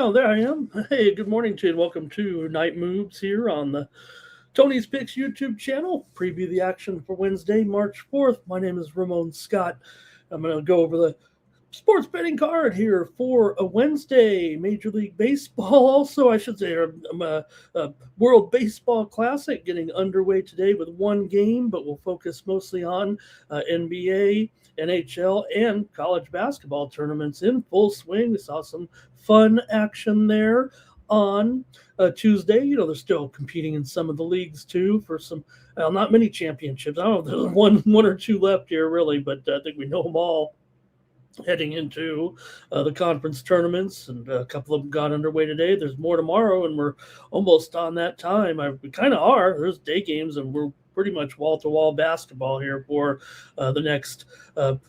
Oh, there I am. Hey, good morning to you, and welcome to Night Moves here on the Tony's Picks YouTube channel. Preview the action for Wednesday, March 4th. My name is Ramon Scott. I'm going to go over the sports betting card here for a Wednesday. Major League Baseball, also, I should say, a World Baseball Classic getting underway today with one game, but we'll focus mostly on NBA, NHL, and college basketball tournaments in full swing. We saw some fun action there on Tuesday. They're still competing in some of the leagues too for some, well, not many championships. I don't know if there's one or two left here really, but I think we know them all heading into the conference tournaments, and a couple of them got underway today. There's more tomorrow, and we're almost on that time. We kind of are. There's day games, and we're pretty much wall-to-wall basketball here for the next, for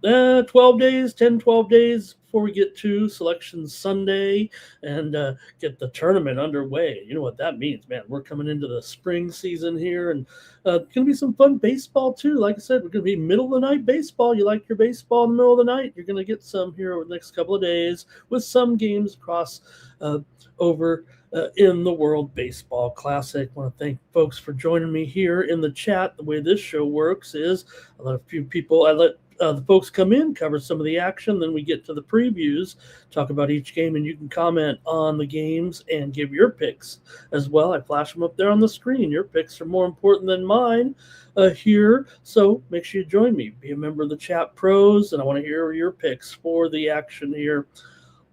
12 days, 10, 12 days before we get to Selection Sunday and get the tournament underway. You know what that means, man. We're coming into the spring season here, and going to be some fun baseball, too. Like I said, we're going to be middle-of-the-night baseball. You like your baseball in the middle of the night, you're going to get some here over the next couple of days with some games across over in the World Baseball Classic. I want to thank folks for joining me here in the chat. The way this show works is I let the folks come in, cover some of the action, then we get to the previews, talk about each game, and you can comment on the games and give your picks as well. I flash them up there on the screen. Your picks are more important than mine here, so make sure you join me. Be a member of the Chat Pros, and I want to hear your picks for the action here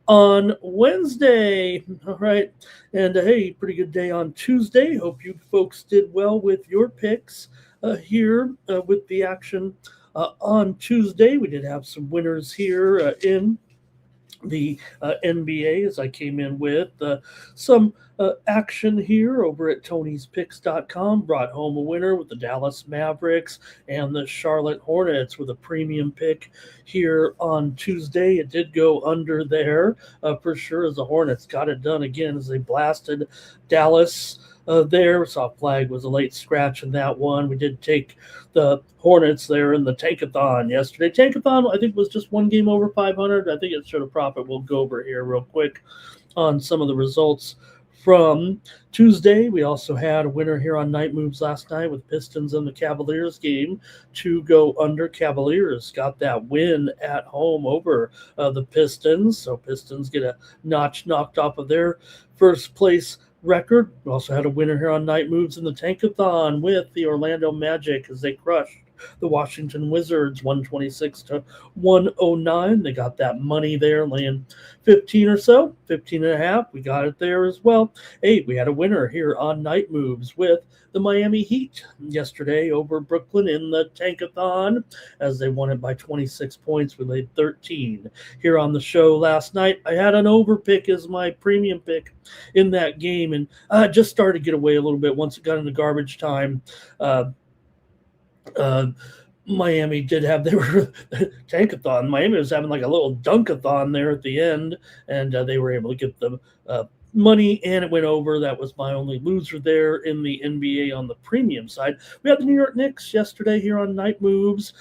on Wednesday. All right, and hey, pretty good day on Tuesday. Hope you folks did well with your picks here with the action on Tuesday. We did have some winners here in the NBA, as I came in with some action here over at Tony'sPicks.com. Brought home a winner with the Dallas Mavericks and the Charlotte Hornets with a premium pick here on Tuesday. It did go under there for sure, as the Hornets got it done again as they blasted Dallas there. Saw flag was a late scratch in that one. We did take the Hornets there in the Tankathon yesterday. Tankathon, I think, was just one game over 500. I think it showed a profit. We'll go over here real quick on some of the results from Tuesday. We also had a winner here on Night Moves last night with Pistons and the Cavaliers game to go under. Cavaliers got that win at home over the Pistons. So Pistons get a notch knocked off of their first place record. We also had a winner here on Night Moves in the Tankathon with the Orlando Magic as they crushed the Washington Wizards 126-109. They got that money there, laying 15 or so, 15 and a half. We got it there as well. Hey, we had a winner here on Night Moves with the Miami Heat yesterday over Brooklyn in the Tankathon as they won it by 26 points. We laid 13 here on the show last night. I had an over pick as my premium pick in that game, and I just started to get away a little bit once it got into garbage time. Miami did have, they were Tankathon. Miami was having like a little dunkathon there at the end, and they were able to get the money, and it went over. That was my only loser there in the NBA on the premium side. We had the New York Knicks yesterday here on Night Moves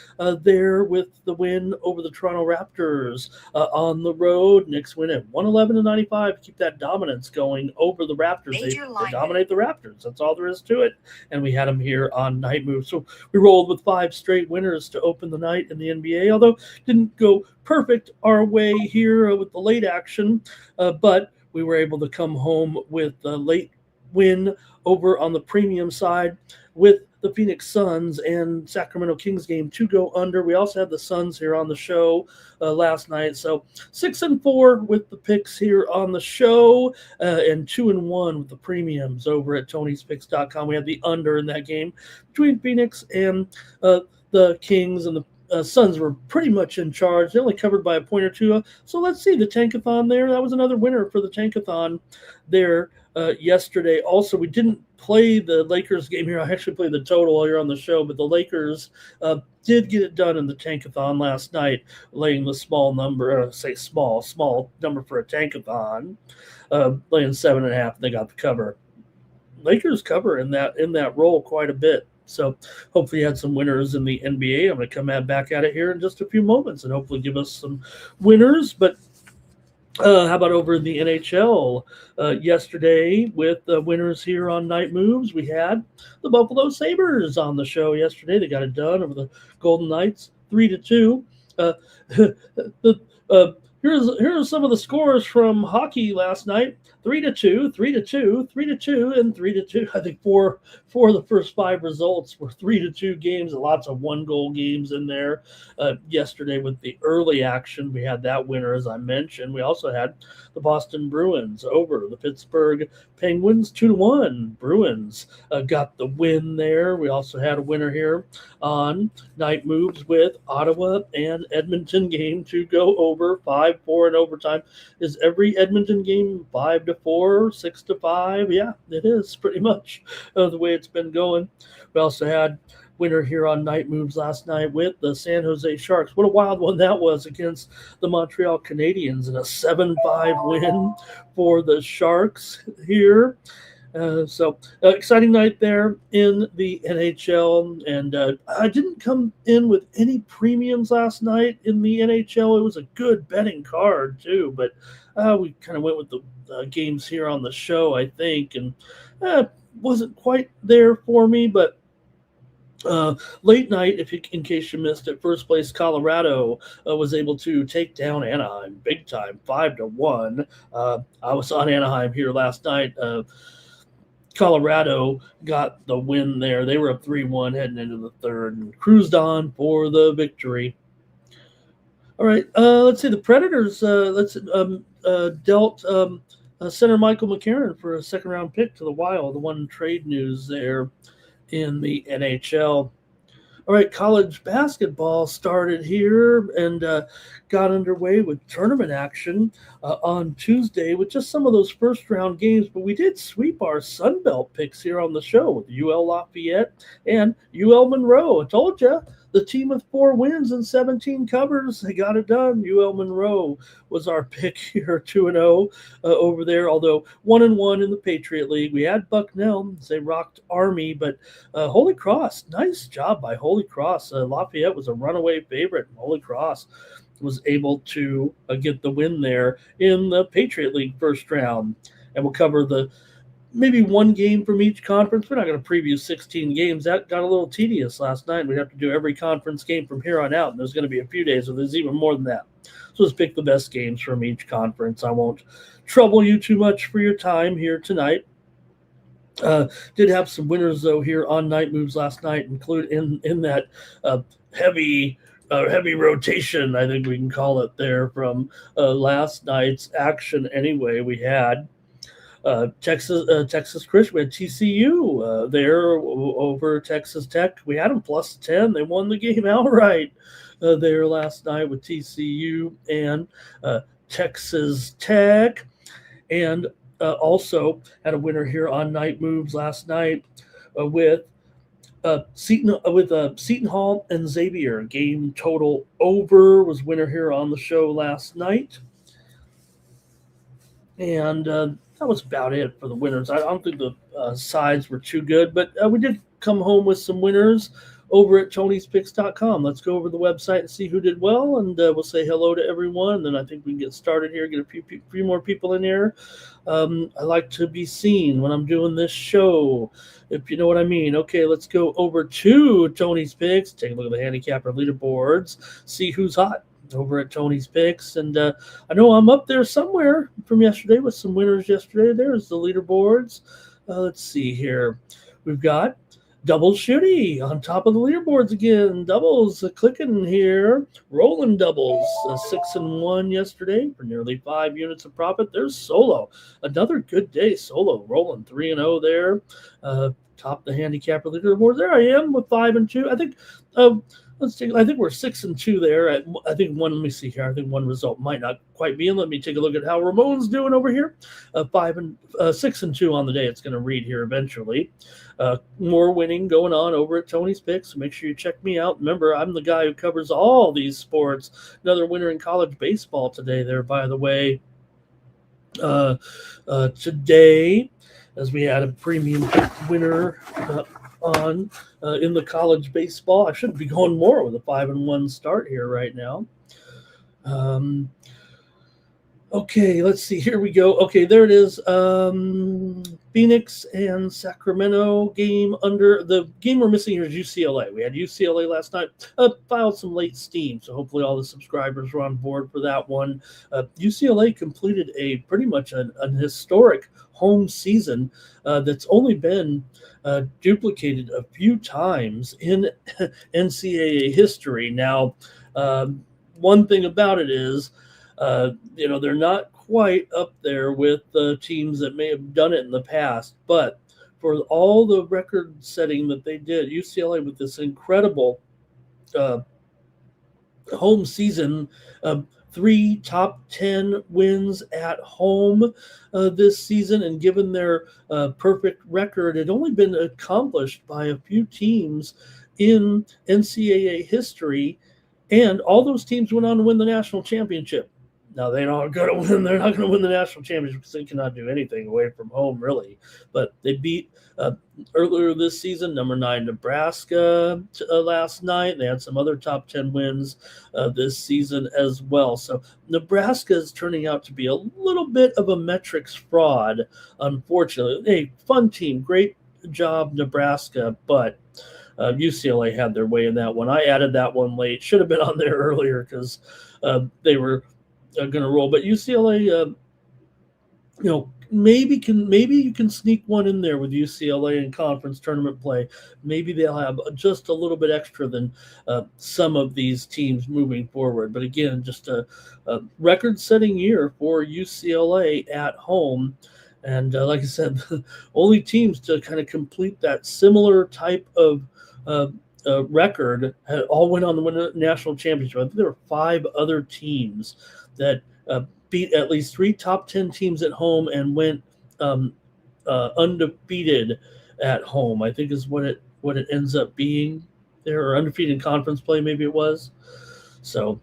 there with the win over the Toronto Raptors on the road. Knicks win at 111-95 to keep that dominance going over the Raptors. They dominate the Raptors. That's all there is to it. And we had them here on Night Moves. So we rolled with 5 straight winners to open the night in the NBA, although didn't go perfect our way here with the late action, but we were able to come home with a late win over on the premium side with the Phoenix Suns and Sacramento Kings game to go under. We also had the Suns here on the show last night. So 6-4 with the picks here on the show and 2-1 with the premiums over at Tony'sPicks.com. We had the under in that game between Phoenix and the Kings, and the Suns were pretty much in charge. They only covered by a point or two. So let's see the Tankathon there. That was another winner for the Tankathon there yesterday. Also, we didn't play the Lakers game here. I actually played the total here on the show, but the Lakers did get it done in the Tankathon last night, laying the small number, small number for a Tankathon, laying 7.5. They got the cover. Lakers cover in that role quite a bit. So hopefully you had some winners in the NBA. I'm going to come back at it here in just a few moments and hopefully give us some winners. But How about over in the NHL? Yesterday, with the winners here on Night Moves, we had the Buffalo Sabres on the show yesterday. They got it done over the Golden Knights, 3-2. Uh, the, here's some of the scores from hockey last night: 3-2, 3-2, 3-2, and 3-2. I think four of the first five results were 3-2 games. Lots of one-goal games in there. Yesterday with the early action, we had that winner, as I mentioned. We also had the Boston Bruins over the Pittsburgh Penguins, 2-1. Bruins got the win there. We also had a winner here on Night Moves with Ottawa and Edmonton game to go over 5-4 in overtime. Is every Edmonton game 5-4, 6-5? Yeah, it is pretty much the way it's been going. We also had winner here on Night Moves last night with the San Jose Sharks. What a wild one that was against the Montreal Canadiens, and a 7-5 win for the Sharks here. Exciting night there in the NHL, and I didn't come in with any premiums last night in the NHL. It was a good betting card too, but we kind of went with the games here on the show, I think, and wasn't quite there for me, but late night, in case you missed it, first place Colorado was able to take down Anaheim big time, 5-1. I was on Anaheim here last night. Colorado got the win there. They were up 3-1 heading into the third and cruised on for the victory. All right, let's see. The Predators dealt center Michael McCarron for a second-round pick to the Wild. The one trade news there in the NHL. All right, college basketball started here and got underway with tournament action on Tuesday with just some of those first round games. But we did sweep our Sun Belt picks here on the show with UL Lafayette and UL Monroe. I told you, the team with 4 wins and 17 covers, they got it done. UL Monroe was our pick here, 2-0 over there, although 1-1 in the Patriot League. We had Bucknell, they rocked Army, but Holy Cross, nice job by Holy Cross. Lafayette was a runaway favorite, and Holy Cross was able to get the win there in the Patriot League first round. And we'll cover maybe one game from each conference. We're not going to preview 16 games. That got a little tedious last night. We'd have to do every conference game from here on out, and there's going to be a few days where there's even more than that. So let's pick the best games from each conference. I won't trouble you too much for your time here tonight. Did have some winners, though, here on Night Moves last night, include in that heavy rotation, I think we can call it there, from last night's action anyway. We had Texas Christian. We had TCU there over Texas Tech. We had them plus 10. They won the game outright there last night with TCU and Texas Tech. And also had a winner here on Night Moves last night with Seton Hall and Xavier. Game total over was winner here on the show last night. And that was about it for the winners. I don't think the sides were too good, but we did come home with some winners over at Tony'sPicks.com. Let's go over the website and see who did well, and we'll say hello to everyone. And then I think we can get started here, get a few more people in here. I like to be seen when I'm doing this show, if you know what I mean. Okay, let's go over to Tony's Picks, take a look at the handicapper leaderboards, see who's hot over at Tony's Picks. And I know I'm up there somewhere from yesterday with some winners yesterday. There's the leaderboards. Let's see here. We've got Double Shooty on top of the leaderboards again. Doubles clicking here. Rolling doubles. 6-1 yesterday for nearly 5 units of profit. There's Solo. Another good day. Solo rolling 3-0 there. Top the handicapper leaderboard. There I am with 5-2. I think I think we're 6-2 there. I think one. Let me see here. I think one result might not quite be in. Let me take a look at how Ramon's doing over here. 6-2 on the day. It's going to read here eventually. More winning going on over at Tony's Picks. So make sure you check me out. Remember, I'm the guy who covers all these sports. Another winner in college baseball today. There, by the way. Today, as we had a premium winner on in the college baseball. I should be going more with a 5-1 start here right now. Okay, let's see. Here we go. Okay, there it is. Phoenix and Sacramento game under the game we're missing here is UCLA. We had UCLA last night. Filed some late steam, so hopefully all the subscribers were on board for that one. UCLA completed a pretty much an historic home season that's only been duplicated a few times in NCAA history. Now, one thing about it is they're not quite up there with the teams that may have done it in the past, but for all the record setting that they did, UCLA with this incredible uh, home season, three top 10 wins at home this season, and given their perfect record, it had only been accomplished by a few teams in NCAA history, and all those teams went on to win the national championship. Now they're not going to win. They're not going to win the national championship because they cannot do anything away from home, really. But they beat earlier this season number 9 Nebraska last night. They had some other top 10 wins this season as well. So Nebraska is turning out to be a little bit of a metrics fraud, unfortunately. A fun team, great job, Nebraska, but UCLA had their way in that one. I added that one late. Should have been on there earlier because they were going to roll. But UCLA, maybe you can sneak one in there with UCLA in conference tournament play. Maybe they'll have just a little bit extra than some of these teams moving forward. But again, just a record-setting year for UCLA at home. And like I said, the only teams to kind of complete that similar type of record had all went on to win a national championship. I think there were 5 other teams that beat at least 3 top 10 teams at home and went undefeated at home. I think is what it ends up being there, or undefeated in conference play, maybe it was. So,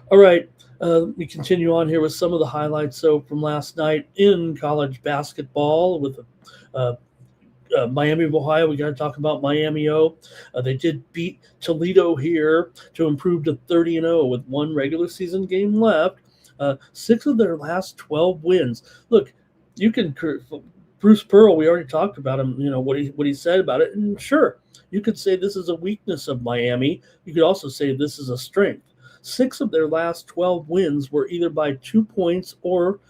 all right. We continue on here with some of the highlights. So from last night in college basketball with Miami of Ohio, we got to talk about Miami O. They did beat Toledo here to improve to 30-0 with 1 regular season game left. 6 of their last 12 wins. Look, you can Bruce Pearl. We already talked about him. What he said about it. And sure, you could say this is a weakness of Miami. You could also say this is a strength. 6 of their last 12 wins were either by 2 points or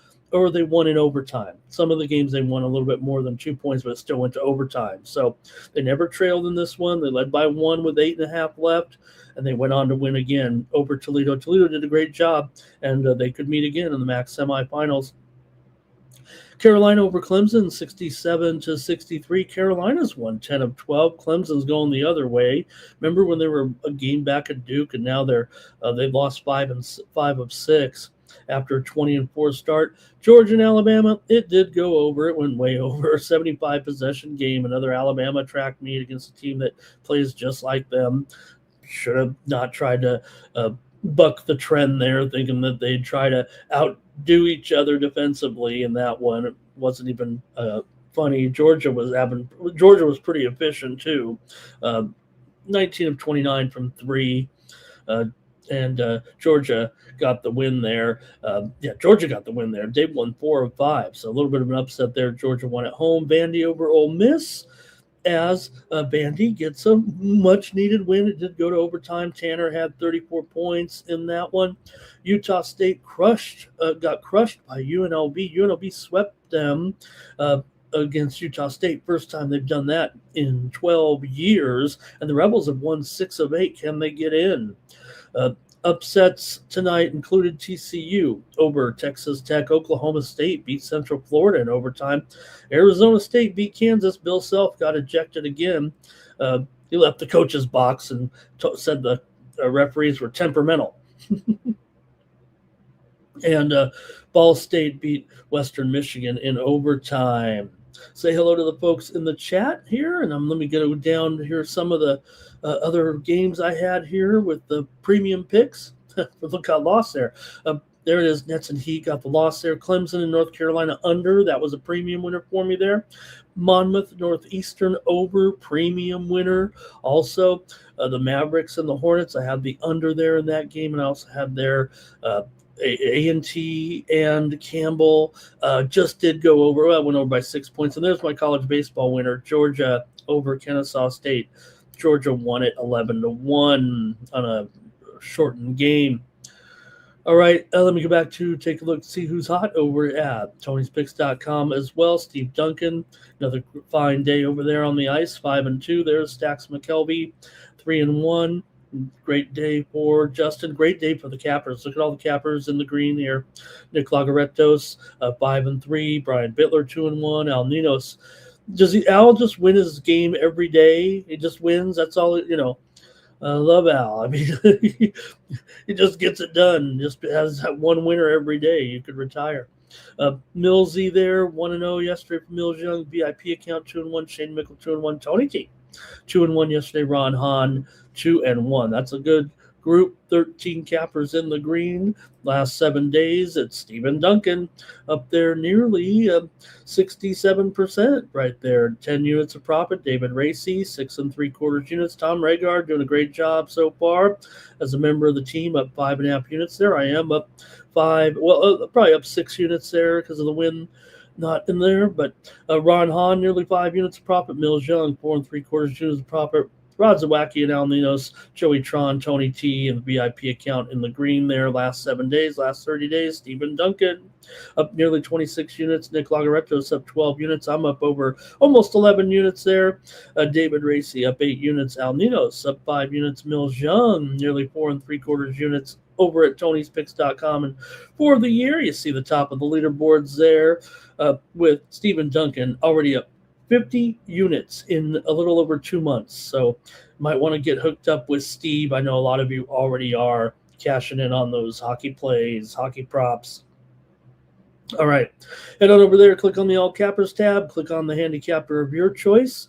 they won in overtime. Some of the games they won a little bit more than 2 points, but it still went to overtime. So they never trailed in this one. They led by 1 with 8.5 left, and they went on to win again over Toledo. Toledo did a great job, and they could meet again in the MAC semifinals. Carolina over Clemson, 67-63. Carolina's won 10 of 12. Clemson's going the other way. Remember when they were a game back at Duke, and now they've lost 5 of 6 after a 20-4 start. Georgia and Alabama, it did go over. It went way over. 75 possession game. Another Alabama track meet against a team that plays just like them. Should have not tried to buck the trend there, thinking that they'd try to outdo each other defensively in that one. It wasn't even funny. Georgia was pretty efficient too. 19 of 29 from 3. And Georgia got the win there. Georgia got the win there. They won 4 of 5, so a little bit of an upset there. Georgia won at home. Vandy over Ole Miss, as Vandy gets a much-needed win. It did go to overtime. Tanner had 34 points in that one. Utah State got crushed by UNLV. UNLV swept them against Utah State. First time they've done that in 12 years. And the Rebels have won 6 of 8. Can they get in? Upsets tonight included TCU over Texas Tech. Oklahoma State beat Central Florida in overtime. Arizona State beat Kansas. Bill Self got ejected again. He left the coach's box and said the referees were temperamental. And Ball State beat Western Michigan in overtime. Say hello to the folks in the chat here, and let me go down here some of the other games I had here with the premium picks. Look, got lost there. There it is. Nets and Heat got the loss there. Clemson and North Carolina under. That was a premium winner for me there. Monmouth Northeastern over, premium winner. Also, the Mavericks and the Hornets. I had the under there in that game, and I also had their A&T and Campbell just did go over. Well, went over by 6 points. And there's my college baseball winner, Georgia over Kennesaw State. Georgia won it 11-1 on a shortened game. All right, let me go back to take a look, see who's hot over at Tony'sPicks.com as well. Steve Duncan, another fine day over there on the ice, 5-2. There's Stax McKelvey, 3-1. Great day for Justin. Great day for the Cappers. Look at all the Cappers in the green here. Nick Lagaretos, 5-3. Brian Bittler, 2-1. Al Ninos. Does Al just win his game every day? He just wins. That's all. I love Al. I mean, he just gets it done. Just has that one winner every day. You could retire. Millsy there, 1-0 yesterday for Mills Young. VIP account, 2-1. Shane Mickle, 2-1. Tony T, 2-1 yesterday. Ron Hahn, 2-1. That's a good group. 13 Cappers in the green. Last 7 days, it's Stephen Duncan up there nearly 67% right there. 10 units of profit. David Racy, 6 3/4 units. Tom Regard doing a great job so far as a member of the team, up 5.5 units there. I am up 5, probably up 6 units there because of the win not in there. But Ron Hahn, nearly 5 units of profit. Mills Young, 4 3/4 units of profit. Rod Zawacki and Al Ninos, Joey Tron, Tony T, and the VIP account in the green there. Last 7 days, last 30 days. Stephen Duncan up nearly 26 units. Nick Lagaretos up 12 units. I'm up over almost 11 units there. David Racy up 8 units. Al Ninos up 5 units. Mills Young nearly 4 3/4 units over at Tony'sPicks.com. And for the year, you see the top of the leaderboards there with Stephen Duncan already up 50 units in a little over 2 months. So might want to get hooked up with Steve. I know a lot of you already are cashing in on those hockey plays, hockey props. All right. Head on over there, click on the All Cappers tab, click on the handicapper of your choice,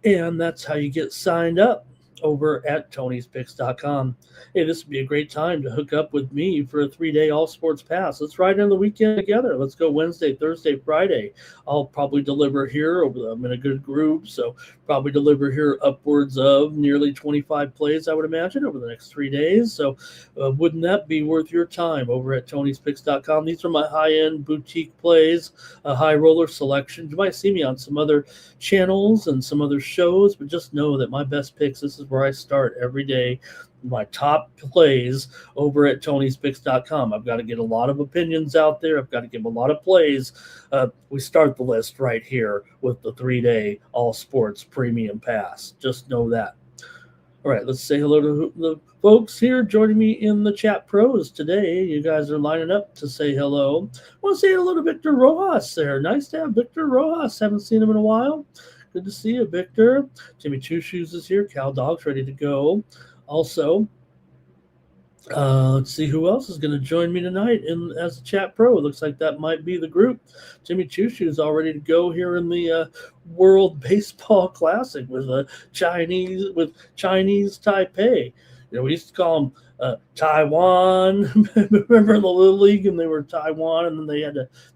and that's how you get signed up over at Tony'sPicks.com. Hey, this would be a great time to hook up with me for a 3-day all sports pass. Let's ride in the weekend together. Let's go Wednesday, Thursday, Friday. I'll probably deliver here. I'm in a good group, so probably deliver here upwards of nearly 25 plays, I would imagine, over the next 3 days. So wouldn't that be worth your time over at Tony'sPicks.com? These are my high-end boutique plays, high roller selections. You might see me on some other channels and some other shows, but just know that my best picks, this is where I start every day. My top plays over at Tony'sPicks.com. I've got to get a lot of opinions out there. I've got to give a lot of plays. We start the list right here with the 3-day all sports premium pass. Just know that. All right, let's say hello to the folks here joining me in the chat pros today. You guys are lining up to say hello. I want to say hello to Victor Rojas there. Nice to have Victor Rojas. Haven't seen him in a while. Good to see you, Victor. Jimmy Two Shoes is here. Cal Dog's ready to go. Also, let's see who else is going to join me tonight as a chat pro. It looks like that might be the group. Jimmy Choo is all ready to go here in the World Baseball Classic with Chinese Taipei. We used to call them Taiwan. Remember in the Little League, and they were Taiwan, and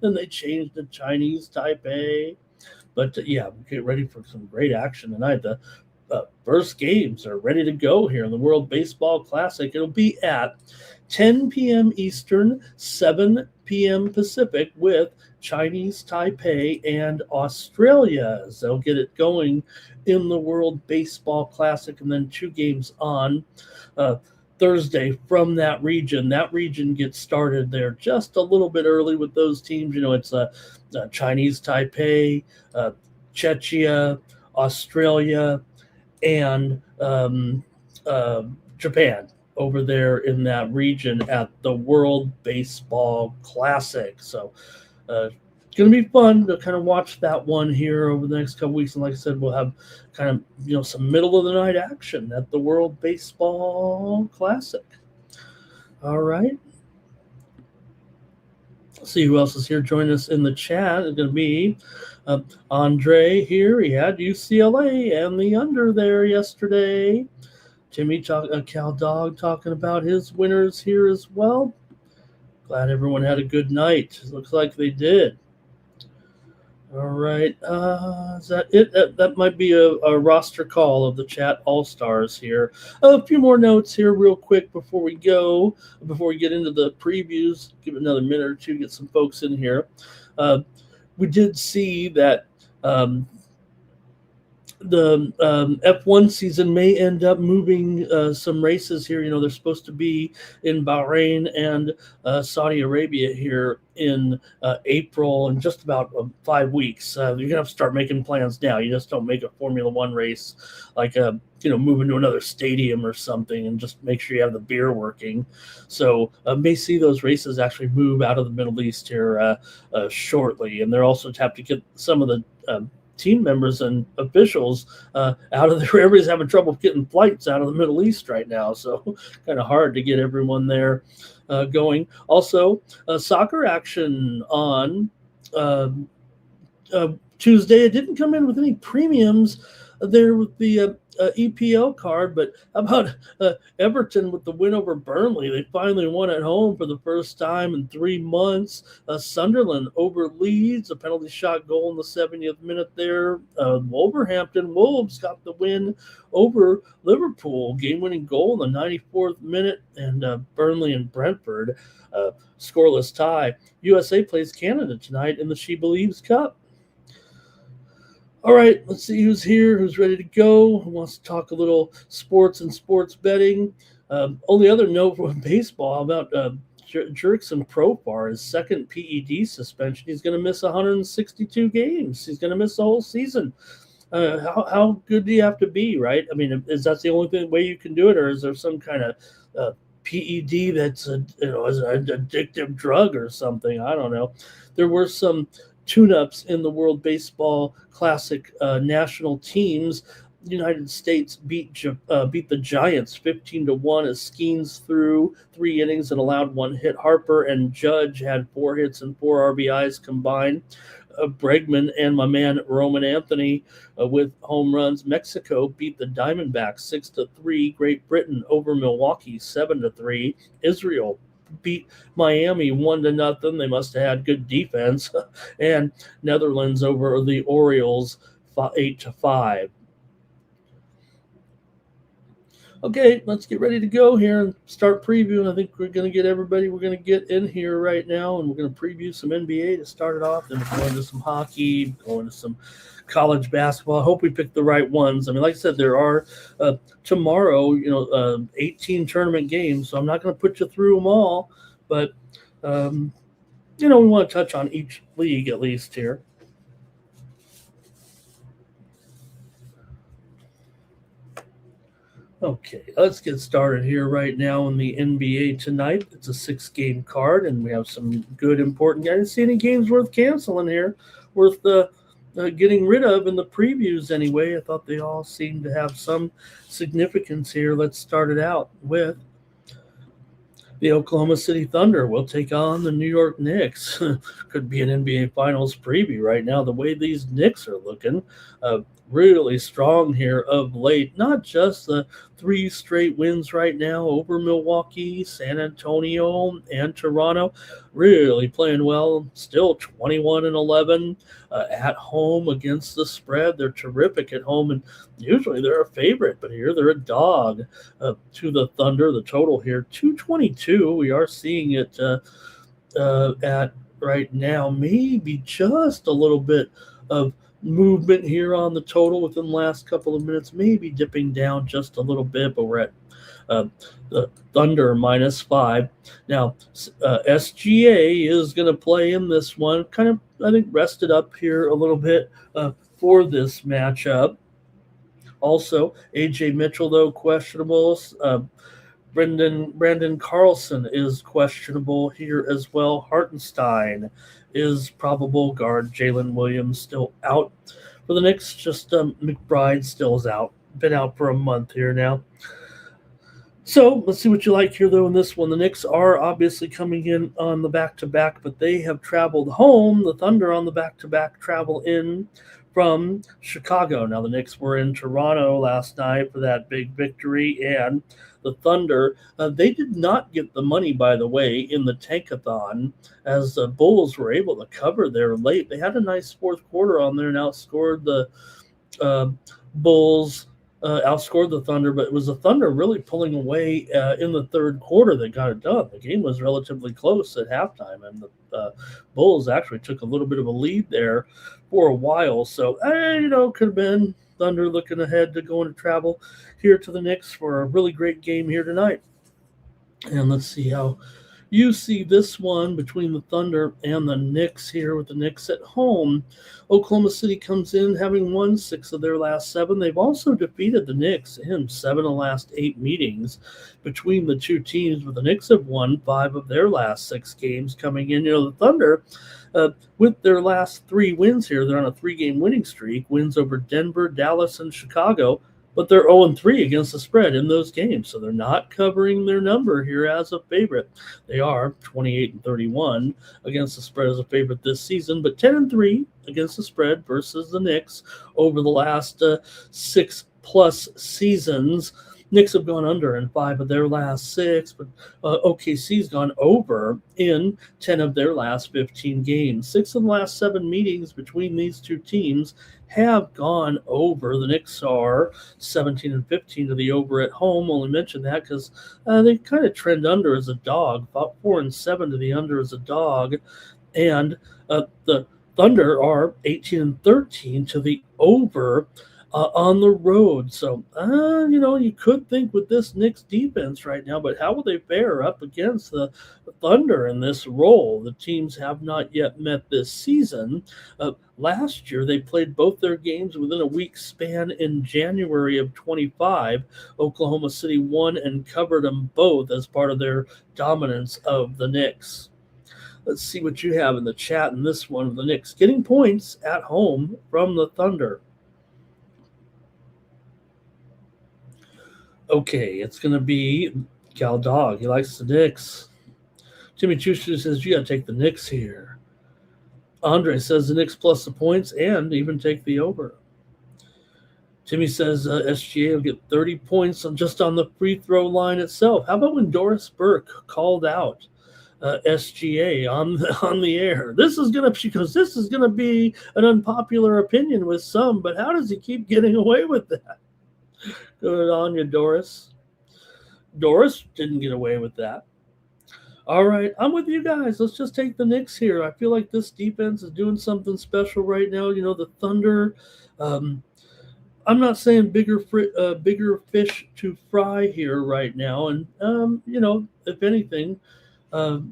then they changed to Chinese Taipei. But yeah, get ready for some great action tonight. The first games are ready to go here in the World Baseball Classic. It'll be at 10 p.m. Eastern, 7 p.m. Pacific with Chinese Taipei and Australia. So they'll get it going in the World Baseball Classic, and then 2 games on Thursday from that region. That region gets started there just a little bit early with those teams. It's Chinese Taipei, Czechia, Australia, and Japan over there in that region at the World Baseball Classic. So it's going to be fun to kind of watch that one here over the next couple weeks. And like I said, we'll have kind of, some middle of the night action at the World Baseball Classic. All right. Let's see who else is here joining us in the chat. It's going to be Andre here. He had UCLA and the under there yesterday. Jimmy Cal Dog talking about his winners here as well. Glad everyone had a good night. Looks like they did. All right. Is that it? That might be a roster call of the chat all stars here. A few more notes here, real quick, before we go. Before we get into the previews, give it another minute or two, get some folks in here. Uh, we did see that the F1 season may end up moving some races here. You know, they're supposed to be in Bahrain and Saudi Arabia here in April in just about 5 weeks. You're going to have to start making plans now. You just don't make a Formula One race like moving to another stadium or something and just make sure you have the beer working. So may see those races actually move out of the Middle East here shortly. And they're also have to get some of the team members and officials out of there. Everybody's having trouble getting flights out of the Middle East right now, so kind of hard to get everyone there going. Also, soccer action on Tuesday. It didn't come in with any premiums there with the EPL card, but how about Everton with the win over Burnley? They finally won at home for the first time in 3 months. Sunderland over Leeds, a penalty shot goal in the 70th minute there. Wolverhampton Wolves got the win over Liverpool, game-winning goal in the 94th minute, and Burnley and Brentford, scoreless tie. USA plays Canada tonight in the She Believes Cup. All right, let's see who's here, who's ready to go, who wants to talk a little sports and sports betting. Only other note from baseball, how about Jurickson Profar, his second PED suspension. He's going to miss 162 games. He's going to miss the whole season. How good do you have to be, right? I mean, is that the only way you can do it, or is there some kind of PED that's is an addictive drug or something? I don't know. There were some tune-ups in the World Baseball Classic national teams. United States beat the Giants 15-1 as Skeens threw 3 innings and allowed 1 hit. Harper and Judge had 4 hits and 4 RBIs combined. Bregman and my man Roman Anthony with home runs. Mexico beat the Diamondbacks 6-3. Great Britain over Milwaukee 7-3. Israel beat Miami 1-0. They must have had good defense. And Netherlands over the Orioles 8-5. Okay, let's get ready to go here and start previewing. I think we're going to get everybody we're going to get in here right now, and we're going to preview some NBA to start it off. Then we're going to some hockey, going to some college basketball. I hope we pick the right ones. I mean, like I said, there are tomorrow, 18 tournament games, so I'm not going to put you through them all, but, we want to touch on each league at least here. Okay, let's get started here right now in the NBA tonight. It's a 6-game card, and we have some good, important guys. I didn't see any games worth canceling here, worth getting rid of in the previews anyway. I thought they all seemed to have some significance here. Let's start it out with the Oklahoma City Thunder will take on the New York Knicks. Could be an NBA Finals preview right now, the way these Knicks are looking. Really strong here of late. Not just the 3 straight wins right now over Milwaukee, San Antonio, and Toronto. Really playing well. Still 21-11 at home against the spread. They're terrific at home, and usually they're a favorite, but here they're a dog to the Thunder. The total here, 222. We are seeing it at right now. Maybe just a little bit of movement here on the total within the last couple of minutes, maybe dipping down just a little bit, but we're at the Thunder -5. Now, SGA is going to play in this one, kind of, I think, rested up here a little bit for this matchup. Also, A.J. Mitchell, though, questionable. Brandon Carlson is questionable here as well. Hartenstein is probable. Guard Jalen Williams still out for the Knicks. Just McBride still is out. Been out for a month here now. So let's see what you like here, though, in this one. The Knicks are obviously coming in on the back-to-back, but they have traveled home. The Thunder on the back-to-back travel in from Chicago. Now, the Knicks were in Toronto last night for that big victory, and the Thunder, they did not get the money, by the way, in the tankathon, as the Bulls were able to cover there late. They had a nice fourth quarter on there and outscored the uh, Bulls, outscored the Thunder, but it was the Thunder really pulling away in the third quarter that got it done. The game was relatively close at halftime, and the Bulls actually took a little bit of a lead there for a while. So, could have been Thunder looking ahead to going to travel here to the Knicks for a really great game here tonight. And let's see how you see this one between the Thunder and the Knicks here, with the Knicks at home. Oklahoma City comes in having won 6 of their last 7. They've also defeated the Knicks in 7 of the last 8 meetings between the two teams, but the Knicks have won 5 of their last 6 games coming in. The Thunder, with their last 3 wins here, they're on a 3-game winning streak, wins over Denver, Dallas, and Chicago. But they're 0-3 against the spread in those games, so they're not covering their number here as a favorite. They are 28-31 against the spread as a favorite this season, but 10-3 against the spread versus the Knicks over the last 6+ seasons. Knicks have gone under in 5 of their last 6, but OKC's gone over in 10 of their last 15 games. 6 of the last 7 meetings between these two teams have gone over. The Knicks are 17-15 to the over at home. Only mention that because they kind of trend under as a dog, about 4-7 to the under as a dog, and the Thunder are 18-13 to the over on the road. So, you could think with this Knicks defense right now, but how will they fare up against the Thunder in this role? The teams have not yet met this season. Last year, they played both their games within a week span in January of 25. Oklahoma City won and covered them both as part of their dominance of the Knicks. Let's see what you have in the chat in this one. The Knicks getting points at home from the Thunder. Okay, it's going to be Cal Dog. He likes the Knicks. Timmy Choo says, you got to take the Knicks here. Andre says the Knicks plus the points and even take the over. Timmy says SGA will get 30 points just on the free throw line itself. How about when Doris Burke called out SGA on the air? She goes, this is going to be an unpopular opinion with some, but how does he keep getting away with that? Good on you, Doris. Doris didn't get away with that. All right, I'm with you guys. Let's just take the Knicks here. I feel like this defense is doing something special right now. The Thunder, I'm not saying bigger fish to fry here right now. And, if anything, the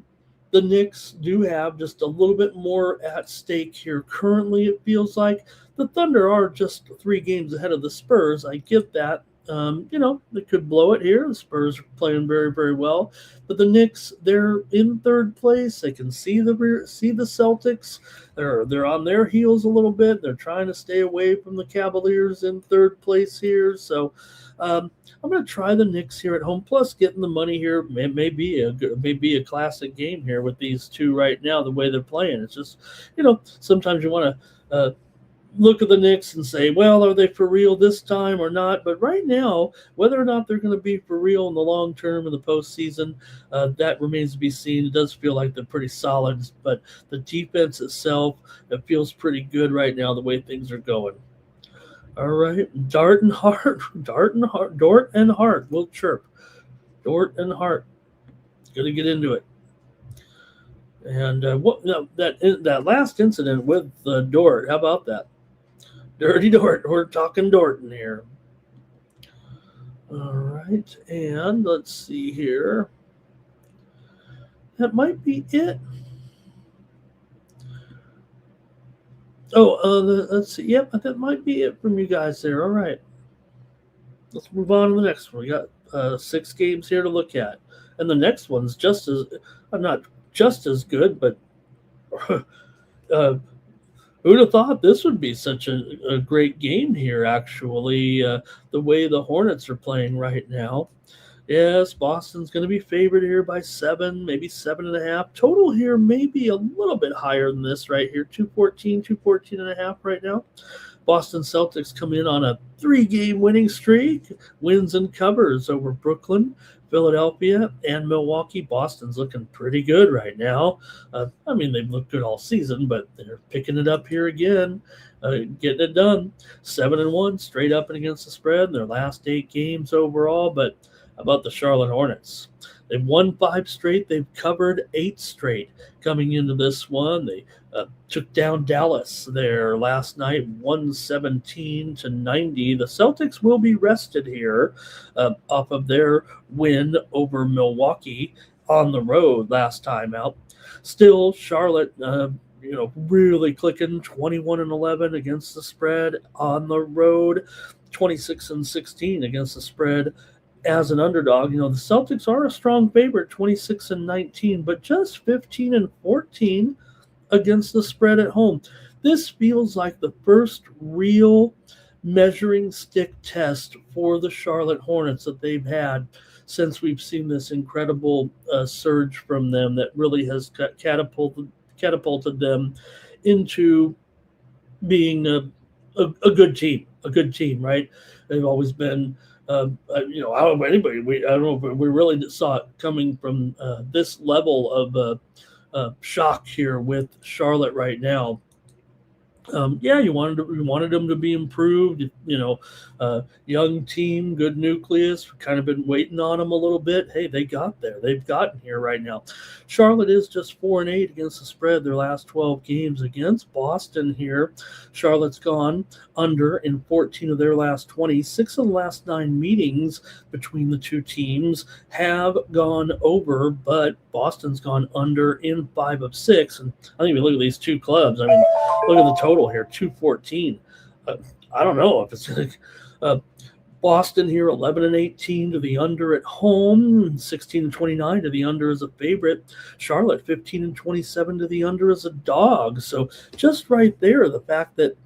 Knicks do have just a little bit more at stake here. Currently, it feels like the Thunder are just 3 games ahead of the Spurs. I get that. They could blow it here. The Spurs are playing very, very well. But the Knicks, they're in 3rd place. They can see the Celtics. They're on their heels a little bit. They're trying to stay away from the Cavaliers in 3rd place here. So I'm going to try the Knicks here at home. Plus, getting the money here may be a classic game here with these two right now. The way they're playing, it's just sometimes you want to look at the Knicks and say, well, are they for real this time or not? But right now, whether or not they're going to be for real in the long term in the postseason, that remains to be seen. It does feel like they're pretty solid, but the defense itself, it feels pretty good right now the way things are going. All right, Dort and Hart will chirp. Dort and Hart, going to get into it. And that last incident with Dort, how about that? Dirty Dort. We're talking Dorton here. All right, and let's see here. That might be it. Let's see. Yep, that might be it from you guys there. All right. Let's move on to the next one. We got 6 games here to look at. And the next one's not just as good, but who'd have thought this would be such a great game here, actually, the way the Hornets are playing right now. Yes, Boston's going to be favored here by 7, maybe 7.5. Total here maybe a little bit higher than this right here, 214, 214.5 right now. Boston Celtics come in on a 3-game winning streak, wins and covers over Brooklyn, Philadelphia, and Milwaukee. Boston's looking pretty good right now. I mean, they've looked good all season, but they're picking it up here again, getting it done. 7-1 straight up and against the spread in their last 8 games overall. But how about the Charlotte Hornets? They've won 5 straight. They've covered 8 straight coming into this one. They took down Dallas there last night, 117-90. The Celtics will be rested here off of their win over Milwaukee on the road last time out. Still, Charlotte, really clicking, 21-11 against the spread on the road, 26-16 against the spread as an underdog. The Celtics are a strong favorite, 26-19, but just 15-14 against the spread at home. This feels like the first real measuring stick test for the Charlotte Hornets that they've had since we've seen this incredible surge from them that really has catapulted them into being a good team, right? They've always been, I don't know anybody. I don't know if we really saw it coming from this level of shock here with Charlotte right now. You wanted them to be improved. Young team, good nucleus. We've kind of been waiting on them a little bit. Hey, they got there. They've gotten here right now. Charlotte is just 4-8 against the spread their last 12 games against Boston here. Charlotte's gone under in 14 of their last 20. 6 of the last 9 meetings between the two teams have gone over, but Boston's gone under in 5 of 6. And I think if you look at these two clubs, I mean, look at the total here, 214. I don't know if it's going to. Boston here, 11-18 to the under at home, 16-29 to the under as a favorite. Charlotte, 15-27 to the under as a dog. So just right there, the fact that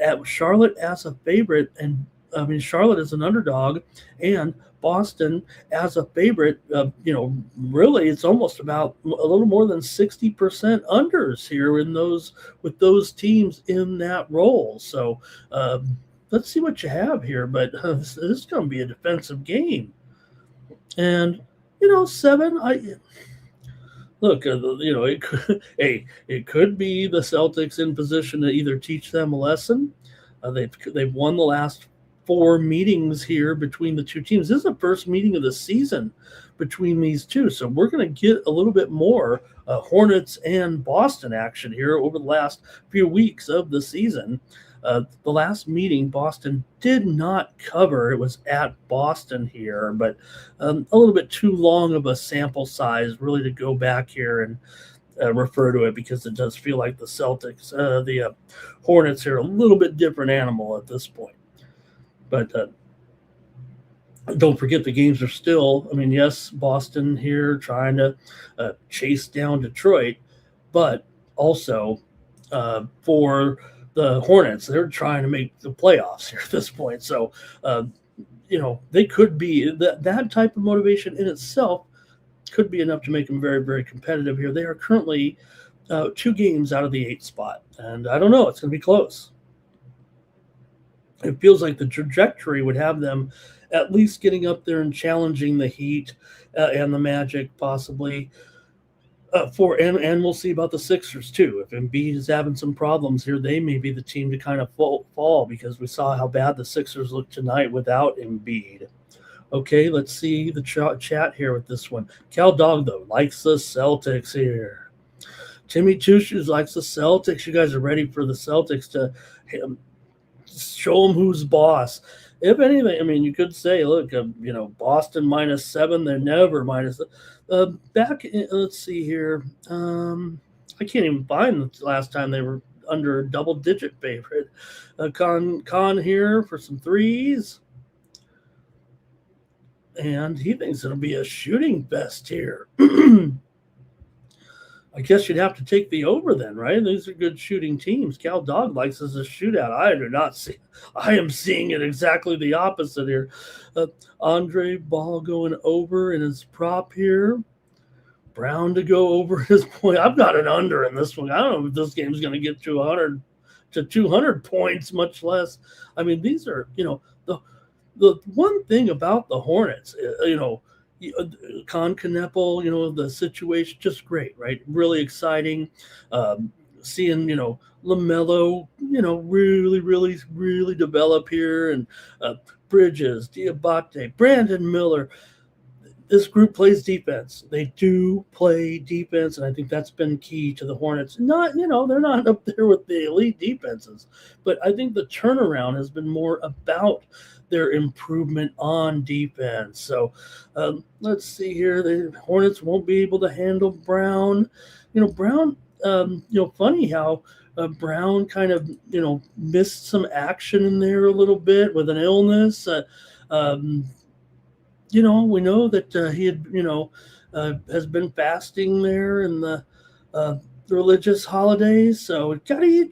at Charlotte as a favorite, and I mean Charlotte as an underdog, and Boston as a favorite, really it's almost about a little more than 60% unders here with those teams in that role. So let's see what you have here, but this is going to be a defensive game. And 7, it could be the Celtics in position to either teach them a lesson. They've won the last 4 meetings here between the two teams. This is the first meeting of the season between these two, so we're going to get a little bit more Hornets and Boston action here over the last few weeks of the season. The last meeting, Boston did not cover. It was at Boston here, but a little bit too long of a sample size really to go back here and refer to it, because it does feel like the Celtics, the Hornets are a little bit different animal at this point. But don't forget the games are still, yes, Boston here trying to chase down Detroit, but also for the Hornets, they're trying to make the playoffs here at this point. So, they could be that type of motivation in itself could be enough to make them very, very competitive here. They are currently 2 games out of the 8th spot, and I don't know, it's going to be close. It feels like the trajectory would have them at least getting up there and challenging the Heat and the Magic possibly. And we'll see about the Sixers too. If Embiid is having some problems here, they may be the team to kind of fall, because we saw how bad the Sixers looked tonight without Embiid. Okay, let's see the chat here with this one. Cal Dog, though, likes the Celtics here. Timmy Two Shoes likes the Celtics. You guys are ready for the Celtics to show them who's boss. If anything, you could say, look, Boston -7, they're never minus. Let's see here. I can't even find the last time they were under a double-digit favorite. Con here for some threes. And he thinks it'll be a shooting fest here. I guess you'd have to take the over then, right? These are good shooting teams. Cal Dog likes us a shootout. I do not see. I am seeing it exactly the opposite here. Uh, Andre Ball going over in his prop here. Brown to go over his point. I've got an under in this one. I don't know if this game's going to get to 100 to 200 points, much less. I mean, these are, the one thing about the Hornets, Con Kneppel, the situation, just great, right? Really exciting. Seeing, LaMelo, really, really, really develop here. And Bridges, Diabate, Brandon Miller. This group plays defense. They do play defense, and I think that's been key to the Hornets. Not, they're not up there with the elite defenses, but I think the turnaround has been more about their improvement on defense. So let's see here. The Hornets won't be able to handle Brown. Brown, funny how Brown kind of, missed some action in there a little bit with an illness. We know that he had, has been fasting there in the religious holidays. So gotta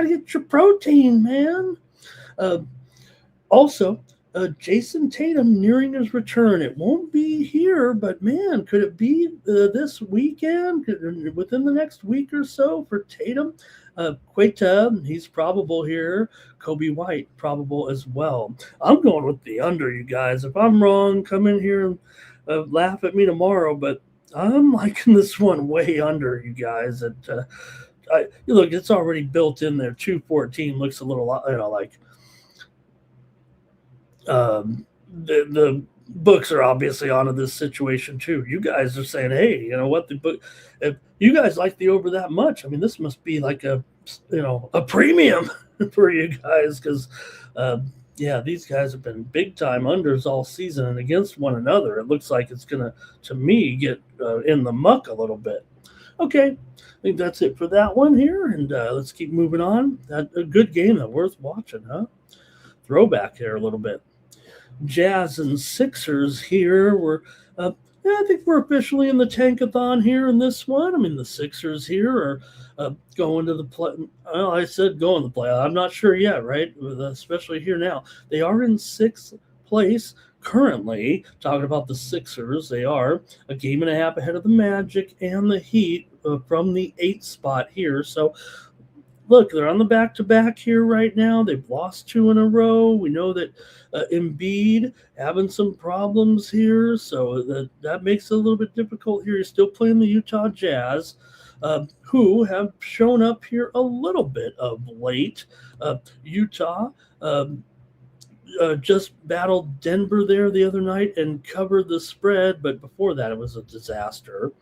get your protein, man. Uh, Also, Jason Tatum nearing his return. It won't be here, but man, could it be this weekend? Within the next week or so for Tatum? Queta, he's probable here. Kobe White, probable as well. I'm going with the under, you guys. If I'm wrong, come in here and laugh at me tomorrow, but I'm liking this one way under, you guys. Look, it's already built in there. 214 looks a little, like the books are obviously onto this situation too. You guys are saying, hey, you know what, the book, if you guys like the over that much, I mean, this must be like a premium for you guys because yeah, these guys have been big time unders all season and against one another. It looks like it's gonna, to me, get in the muck a little bit. Okay, I think that's it for that one here, and let's keep moving on. A good game, that worth watching, huh? Throwback here a little bit. Jazz and Sixers here. I think we're officially in the tankathon here in this one. I mean, the Sixers here are going to the play. Well, I said going to the play. I'm not sure yet, right? Especially here now. They are in sixth place currently. Talking about the Sixers, they are a game and a half ahead of the Magic and the Heat from the 8th spot here. So look, they're on the back-to-back here right now. They've lost 2 in a row. We know that Embiid having some problems here, so that makes it a little bit difficult here. He's still playing the Utah Jazz, who have shown up here a little bit of late. Utah just battled Denver there the other night and covered the spread, but before that it was a disaster.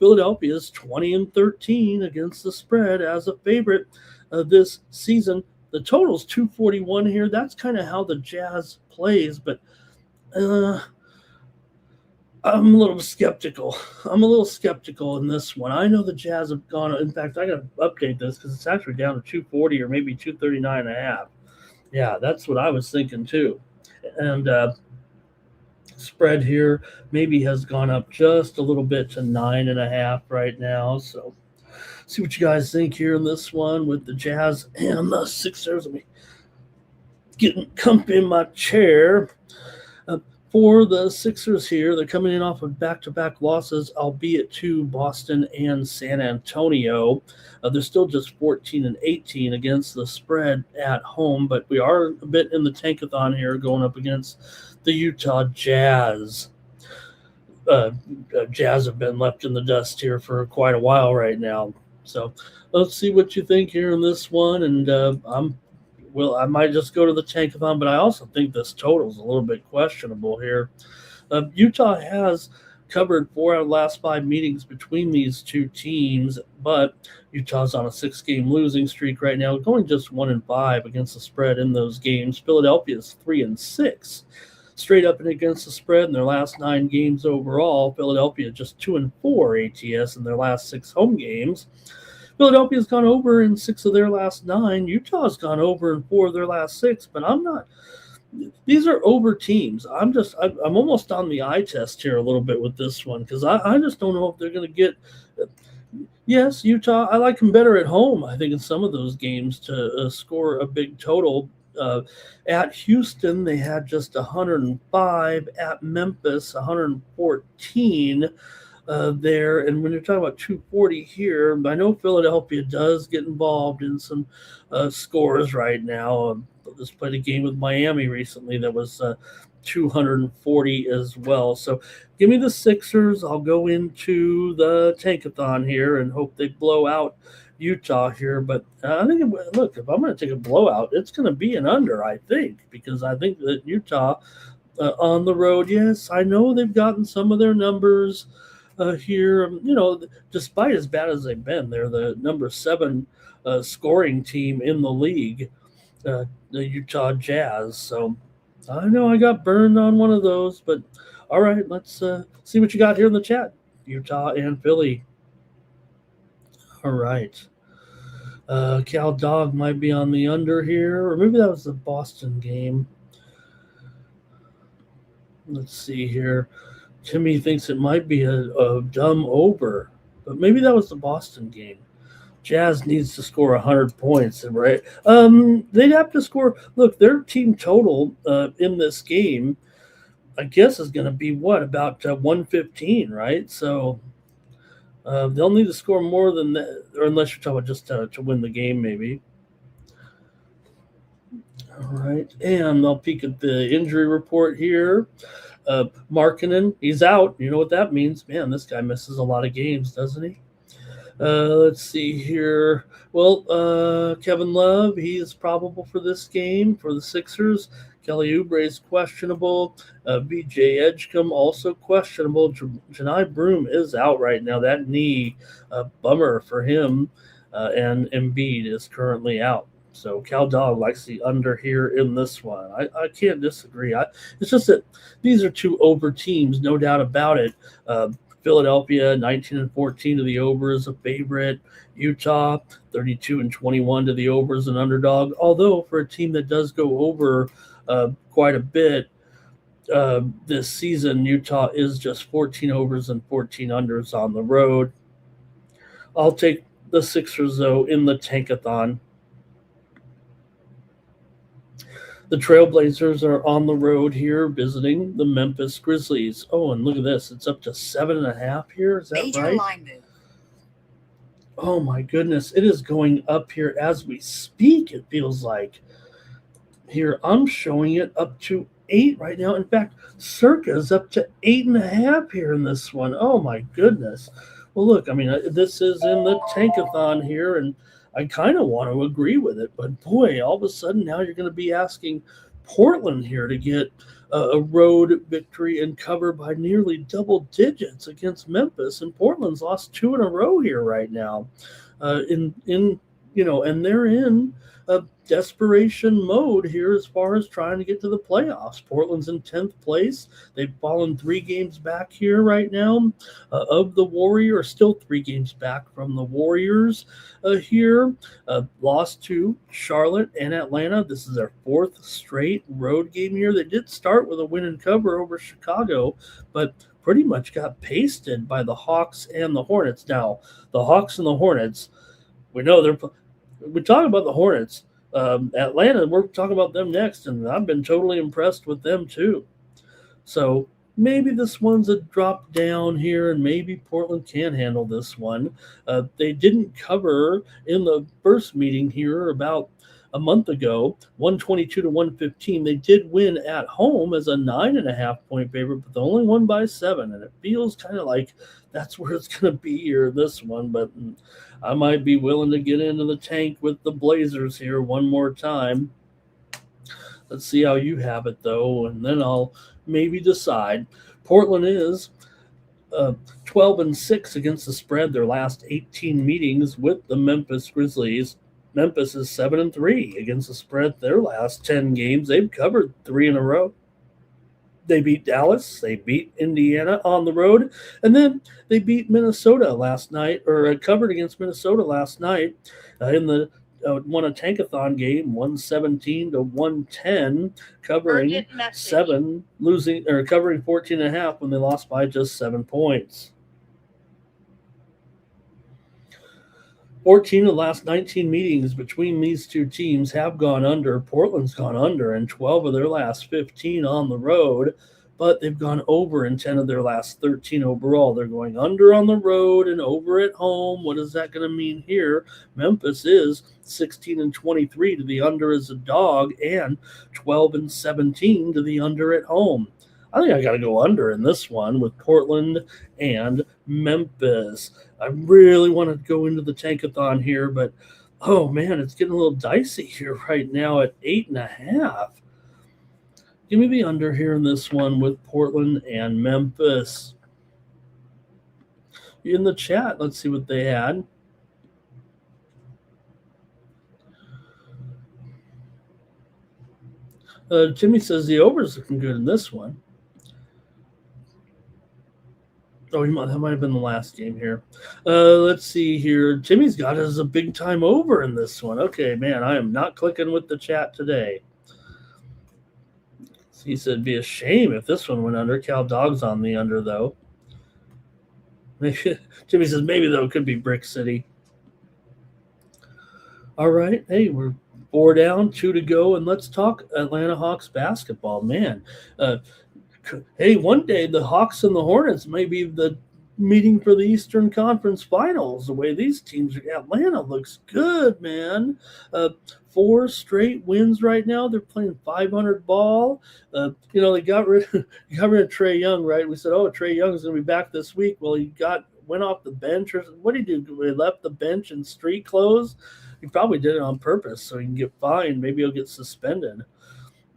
Philadelphia is 20-13 against the spread as a favorite this season. The total's 241 here. That's kind of how the Jazz plays, but I'm a little skeptical. I'm a little skeptical in this one. I know the Jazz have gone. In fact, I got to update this because it's actually down to 240 or maybe 239.5. Yeah, that's what I was thinking too. And spread here maybe has gone up just a little bit to 9.5 right now. So see what you guys think here in this one with the Jazz and the Sixers. Let me get comfy in my chair. For the Sixers here, they're coming in off of back-to-back losses, albeit to Boston and San Antonio. They're still just 14-18 against the spread at home, but we are a bit in the tankathon here going up against the Utah Jazz. Jazz have been left in the dust here for quite a while right now. So let's see what you think here in this one. And I might just go to the tankathon, but I also think this total is a little bit questionable here. Utah has covered 4 out of the last 5 meetings between these two teams, but Utah's on a 6-game losing streak right now, going just 1-5 against the spread in those games. Philadelphia is 3-6 straight up and against the spread in their last 9 games overall. Philadelphia just 2-4 ATS in their last 6 home games. Philadelphia's gone over in 6 of their last 9. Utah's gone over in 4 of their last 6, but I'm not. These are over teams. I'm almost on the eye test here a little bit with this one because I just don't know if they're going to get. Yes, Utah. I like them better at home. I think in some of those games to score a big total. Uh, at Houston, they had just 105. At Memphis, 114 there. And when you're talking about 240 here, I know Philadelphia does get involved in some scores right now. Just played a game with Miami recently that was 240 as well. So give me the Sixers. I'll go into the tankathon here and hope they blow out Utah here. But I think, look, if I'm going to take a blowout, it's going to be an under, I think, because I think that Utah on the road, yes, I know they've gotten some of their numbers here. Despite as bad as they've been, they're the number seven scoring team in the league, the Utah Jazz. So I know I got burned on one of those, but all right, let's see what you got here in the chat. Utah and Philly. All right. Cal Dog might be on the under here, or maybe that was the Boston game. Let's see here. Timmy thinks it might be a dumb over, but maybe that was the Boston game. Jazz needs to score 100 points, right? They'd have to score. Look, their team total in this game, I guess, is going to be what, about 115, right? So they'll need to score more than that, or unless you're talking about just to win the game, maybe. All right, and I'll peek at the injury report here. Markkinen, he's out. You know what that means? Man, this guy misses a lot of games, doesn't he? Let's see here. Well, Kevin Love, he is probable for this game for the Sixers. Kelly Oubre is questionable. BJ Edgecombe also questionable. Janai Broom is out right now. That knee, bummer for him. And Embiid is currently out. So Cal Dog likes the under here in this one. I can't disagree. It's just that these are two over teams, no doubt about it. Philadelphia 19-14 to the over is a favorite. Utah 32-21 to the over is an underdog. Although for a team that does go over quite a bit this season, Utah is just 14 overs and 14 unders on the road. I'll take the Sixers though in the tankathon. The Trailblazers are on the road here visiting the Memphis Grizzlies. Oh, and look at this. It's up to 7.5 here. Is that Major right? Line move. Oh, my goodness. It is going up here as we speak, it feels like. Here, I'm showing it up to 8 right now. In fact, Circa is up to 8.5 here in this one. Oh, my goodness. Well, look, I mean, this is in the tankathon here, and I kind of want to agree with it, but boy, all of a sudden now you're going to be asking Portland here to get a road victory and cover by nearly double digits against Memphis, and Portland's lost 2 in a row here right now. And they're in a desperation mode here as far as trying to get to the playoffs. Portland's in 10th place. They've fallen 3 games back here right now of the Warriors, still 3 games back from the Warriors here. Lost to Charlotte and Atlanta. This is their 4th straight road game here. They did start with a win and cover over Chicago, but pretty much got pasted by the Hawks and the Hornets. Now, the Hawks and the Hornets, we know we're talking about the Hornets. Atlanta, we're talking about them next, and I've been totally impressed with them too. So maybe this one's a drop down here, and maybe Portland can handle this one. They didn't cover in the first meeting here about a month ago, 122-115. They did win at home as a 9.5 point favorite, but they only won by 7, and it feels kind of like that's where it's going to be here, this one. But I might be willing to get into the tank with the Blazers here one more time. Let's see how you have it, though, and then I'll maybe decide. Portland is 12-6 against the spread their last 18 meetings with the Memphis Grizzlies. Memphis is 7-3 against the spread their last 10 games. They've covered 3 in a row. They beat Dallas. They beat Indiana on the road. And then they beat Minnesota last night, or covered against Minnesota last night in the won a tankathon game, 117-110, covering 7, losing or covering 14.5 when they lost by just 7 points. 14 of the last 19 meetings between these two teams have gone under. Portland's gone under in 12 of their last 15 on the road, but they've gone over in 10 of their last 13 overall. They're going under on the road and over at home. What is that going to mean here? Memphis is 16 and 23 to the under as a dog and 12 and 17 to the under at home. I think I got to go under in this one with Portland and Memphis. I really want to go into the tankathon here, but oh man, it's getting a little dicey here right now at 8.5. Give me the under here in this one with Portland and Memphis. In the chat, let's see what they had. Timmy says the over's looking good in this one. Oh, that might have been the last game here. Let's see here. Timmy's got it as a big time over in this one. Okay, man, I am not clicking with the chat today. He said it'd be a shame if this one went under. Cal Dog's on the under, though. Maybe, Timmy says maybe, though, it could be Brick City. All right. Hey, we're 4 down, 2 to go, and let's talk Atlanta Hawks basketball. Man, hey, one day the Hawks and the Hornets may be the meeting for the Eastern Conference Finals. The way these teams are, Atlanta looks good, man. 4 straight wins right now. They're playing 500 ball. They got rid of Trae Young, right? We said, oh, Trae Young's going to be back this week. Well, he went off the bench. Or what did he do? He left the bench in street clothes. He probably did it on purpose so he can get fined. Maybe he'll get suspended.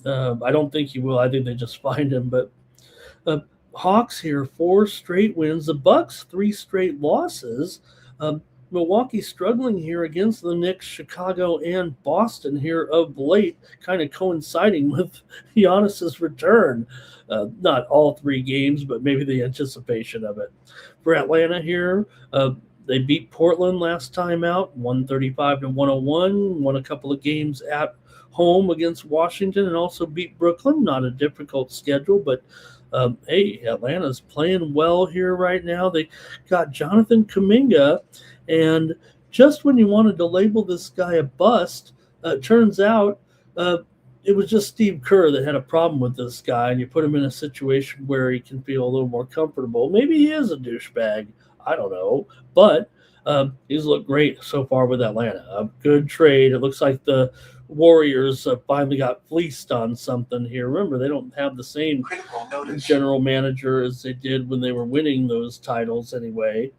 I don't think he will. I think they just fined him. But Hawks here, 4 straight wins. The Bucks, 3 straight losses. Milwaukee struggling here against the Knicks, Chicago, and Boston here of late, kind of coinciding with Giannis's return. Not all 3 games, but maybe the anticipation of it. For Atlanta here, they beat Portland last time out, 135-101, won a couple of games at home against Washington, and also beat Brooklyn. Not a difficult schedule, but hey, Atlanta's playing well here right now. They got Jonathan Kuminga, and just when you wanted to label this guy a bust, turns out it was just Steve Kerr that had a problem with this guy, and you put him in a situation where he can feel a little more comfortable. Maybe he is a douchebag. I don't know. But he's looked great so far with Atlanta. A good trade. It looks like the Warriors finally got fleeced on something here. Remember, they don't have the same general manager as they did when they were winning those titles anyway.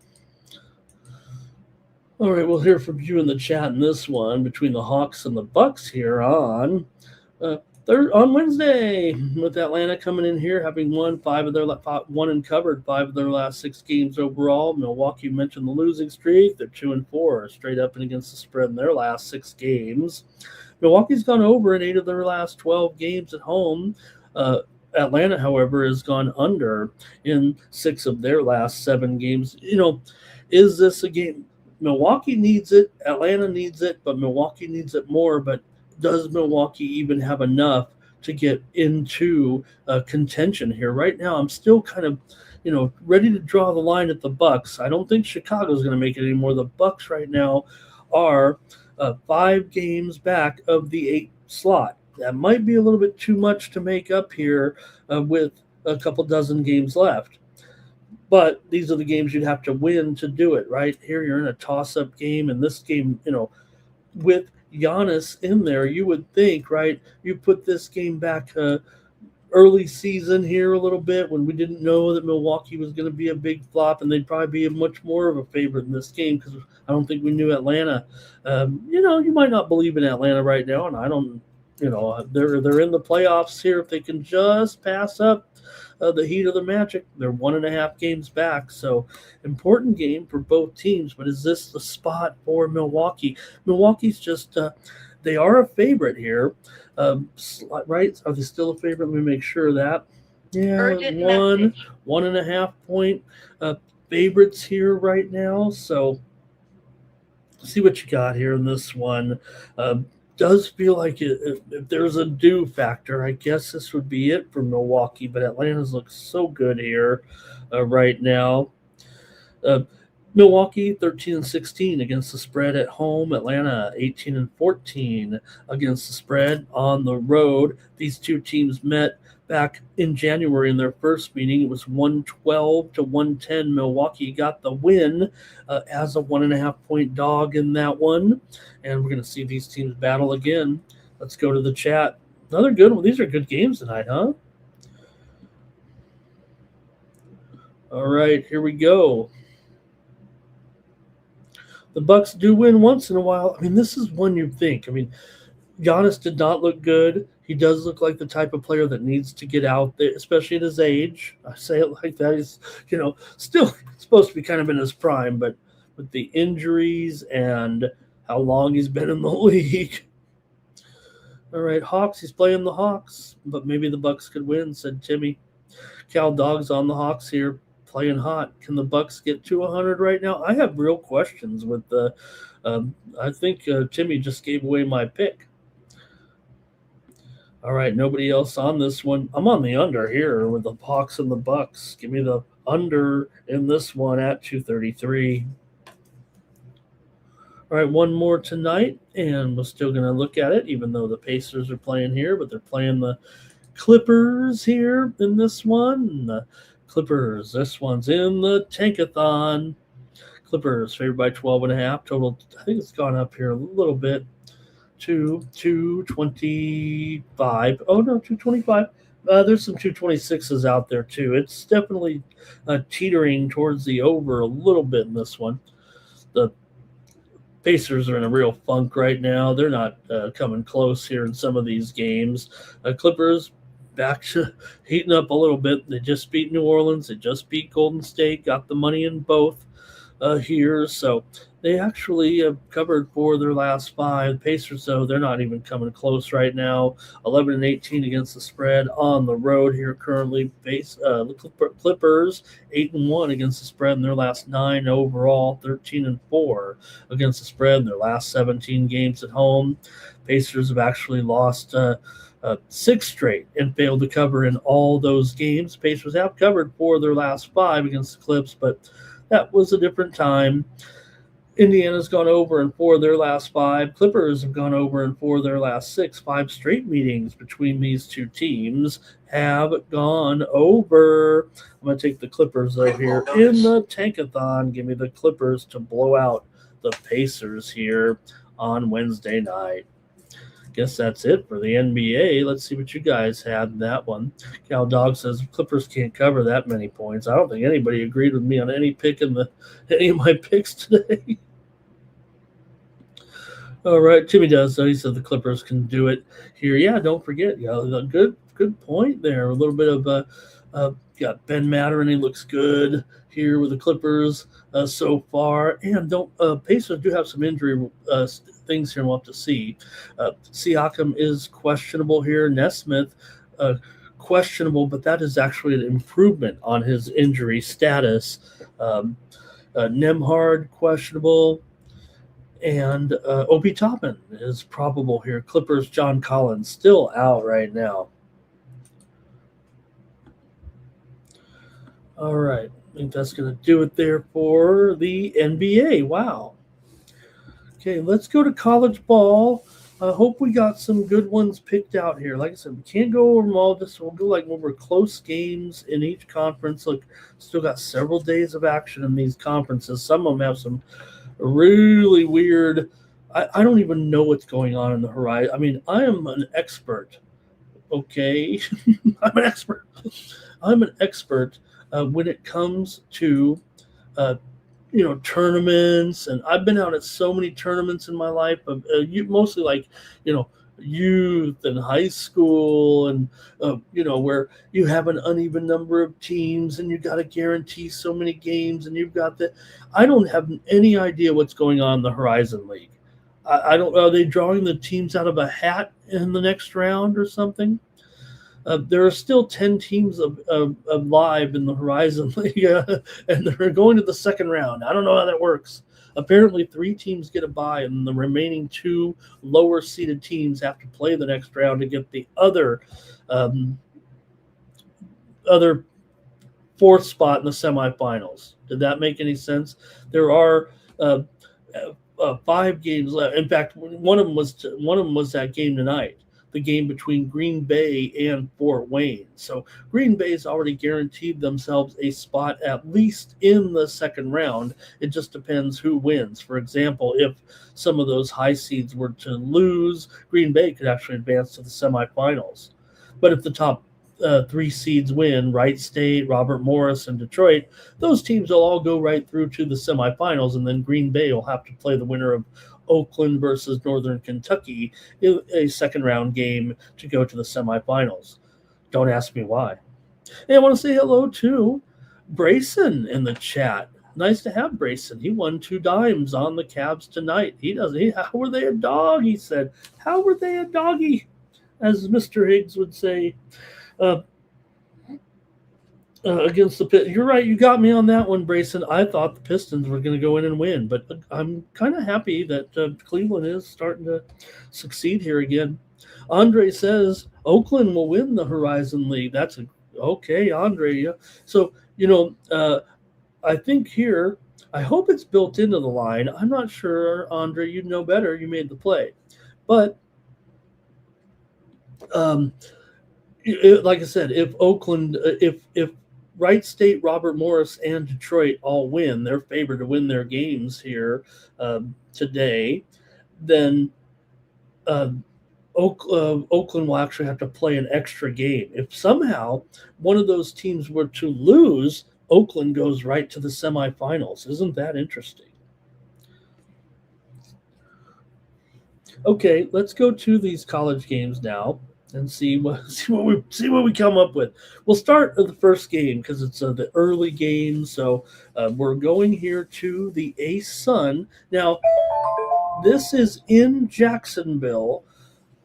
All right, we'll hear from you in the chat in this one between the Hawks and the Bucks here on Wednesday, with Atlanta coming in here having won 5 of their won and covered 5 of their last 6 games overall. Milwaukee mentioned the losing streak. They're 2-4 straight up and against the spread in their last 6 games. Milwaukee's gone over in 8 of their last 12 games at home. Atlanta, however, has gone under in 6 of their last 7 games. Is this a game? Milwaukee needs it. Atlanta needs it, but Milwaukee needs it more. But does Milwaukee even have enough to get into contention here? Right now, I'm still kind of, ready to draw the line at the Bucks. I don't think Chicago's going to make it anymore. The Bucks right now are 5 games back of the 8 slot. That might be a little bit too much to make up here with a couple dozen games left. But these are the games you'd have to win to do it, right? Here you're in a toss-up game, and this game, with Giannis in there, you would think, right, you put this game back early season here a little bit when we didn't know that Milwaukee was going to be a big flop, and they'd probably be much more of a favorite in this game because I don't think we knew Atlanta. You might not believe in Atlanta right now, and I don't, they're in the playoffs here. If they can just pass up the heat of the Magic, they're 1.5 games back. So important game for both teams. But is this the spot for Milwaukee? Milwaukee's just they are a favorite here, right? Are they still a favorite? Let me make sure of that. Yeah, 1.5 point favorites here right now. So see what you got here in this one. Does feel like if there's a do factor, I guess this would be it for Milwaukee, but Atlanta's looks so good here right now. Milwaukee 13-16 against the spread at home. Atlanta 18-14 against the spread on the road. These two teams met back in January in their first meeting. It was 112-110. Milwaukee got the win as a 1.5-point dog in that one. And we're going to see these teams battle again. Let's go to the chat. Another good one. These are good games tonight, huh? All right, here we go. The Bucks do win once in a while. I mean, this is one you'd think. I mean, Giannis did not look good. He does look like the type of player that needs to get out there, especially at his age. I say it like that. He's, still supposed to be kind of in his prime, but with the injuries and how long he's been in the league. All right, Hawks. He's playing the Hawks, but maybe the Bucks could win, said Timmy. Cal Dog's on the Hawks here, playing hot. Can the Bucks get to 100 right now? I have real questions with the. I think Timmy just gave away my pick. All right, nobody else on this one. I'm on the under here with the Hawks and the Bucks. Give me the under in this one at 233. All right, one more tonight, and we're still going to look at it, even though the Pacers are playing here, but they're playing the Clippers here in this one. The Clippers, this one's in the Tankathon. Clippers favored by 12.5. Total, I think it's gone up here a little bit to 225. Oh, no, 225. There's some 226s out there, too. It's definitely teetering towards the over a little bit in this one. The Pacers are in a real funk right now. They're not coming close here in some of these games. Clippers back to heating up a little bit. They just beat New Orleans. They just beat Golden State. Got the money in both here. So they actually have covered 4 of their last 5. Pacers, though, they're not even coming close right now. 11-18 against the spread on the road here currently. Clippers 8-1 against the spread in their last 9 overall. 13-4 against the spread in their last 17 games at home. Pacers have actually lost 6 straight and failed to cover in all those games. Pacers have covered 4 of their last 5 against the Clips, but that was a different time. Indiana's gone over in 4 of their last 5. Clippers have gone over in 4 of their last 6. 5 straight meetings between these two teams have gone over. I'm going to take the Clippers, though, here in the Tankathon. Give me the Clippers to blow out the Pacers here on Wednesday night. Guess that's it for the NBA. Let's see what you guys had in that one. Cal Dog says Clippers can't cover that many points. I don't think anybody agreed with me on any pick in any of my picks today. All right, Timmy does. So he said the Clippers can do it here. Yeah, don't forget. Yeah, good point there. A little bit of got Ben Matter, he looks good here with the Clippers so far. And Pacers do have some injury things here we'll have to see. Siakam is questionable here. Nesmith questionable, but that is actually an improvement on his injury status. Nemhard questionable. And Obi Toppin is probable here. Clippers, John Collins, still out right now. All right. I think that's going to do it there for the NBA. Wow. Okay, let's go to college ball. I hope we got some good ones picked out here. Like I said, we can't go over them all. Just we'll go over close games in each conference. Look, still got several days of action in these conferences. Some of them have some really weird. I don't even know what's going on in the horizon. I mean, I am an expert. Okay, I'm an expert. I'm an expert when it comes to tournaments, and I've been out at so many tournaments in my life. Mostly like youth and high school, and where you have an uneven number of teams and you got to guarantee so many games, and you've got that. I don't have any idea what's going on in the Horizon League. I don't. Are they drawing the teams out of a hat in the next round or something? There are still 10 teams of live in the Horizon League, and they're going to the second round. I don't know how that works. Apparently, 3 teams get a bye, and the remaining 2 lower-seeded teams have to play the next round to get the other fourth spot in the semifinals. Did that make any sense? There are uh, 5 games left. In fact, one of them was that game tonight, the game between Green Bay and Fort Wayne. So Green Bay's already guaranteed themselves a spot at least in the second round. It just depends who wins. For example, if some of those high seeds were to lose, Green Bay could actually advance to the semifinals. But if the top 3 seeds win, Wright State, Robert Morris, and Detroit, those teams will all go right through to the semifinals, and then Green Bay will have to play the winner of Oakland versus Northern Kentucky in a second round game to go to the semifinals. Don't ask me why. And I want to say hello to Brayson in the chat. Nice to have Brayson. He won 2 dimes on the Cavs tonight. How were they a dog? He said, how were they a doggy? As Mr. Higgs would say. Against the Pistons. You're right. You got me on that one, Brayson. I thought the Pistons were going to go in and win, but I'm kind of happy that Cleveland is starting to succeed here again. Andre says Oakland will win the Horizon League. That's okay, Andre. Yeah. So, I think here, I hope it's built into the line. I'm not sure, Andre. You'd know better. You made the play. But like I said, if Oakland, if Wright State, Robert Morris, and Detroit all win, they're favored to win their games here today, then Oakland will actually have to play an extra game. If somehow one of those teams were to lose, Oakland goes right to the semifinals. Isn't that interesting? Okay, let's go to these college games now and see what we come up with. We'll start with the first game because it's the early game. So we're going here to the ASUN. Now, this is in Jacksonville.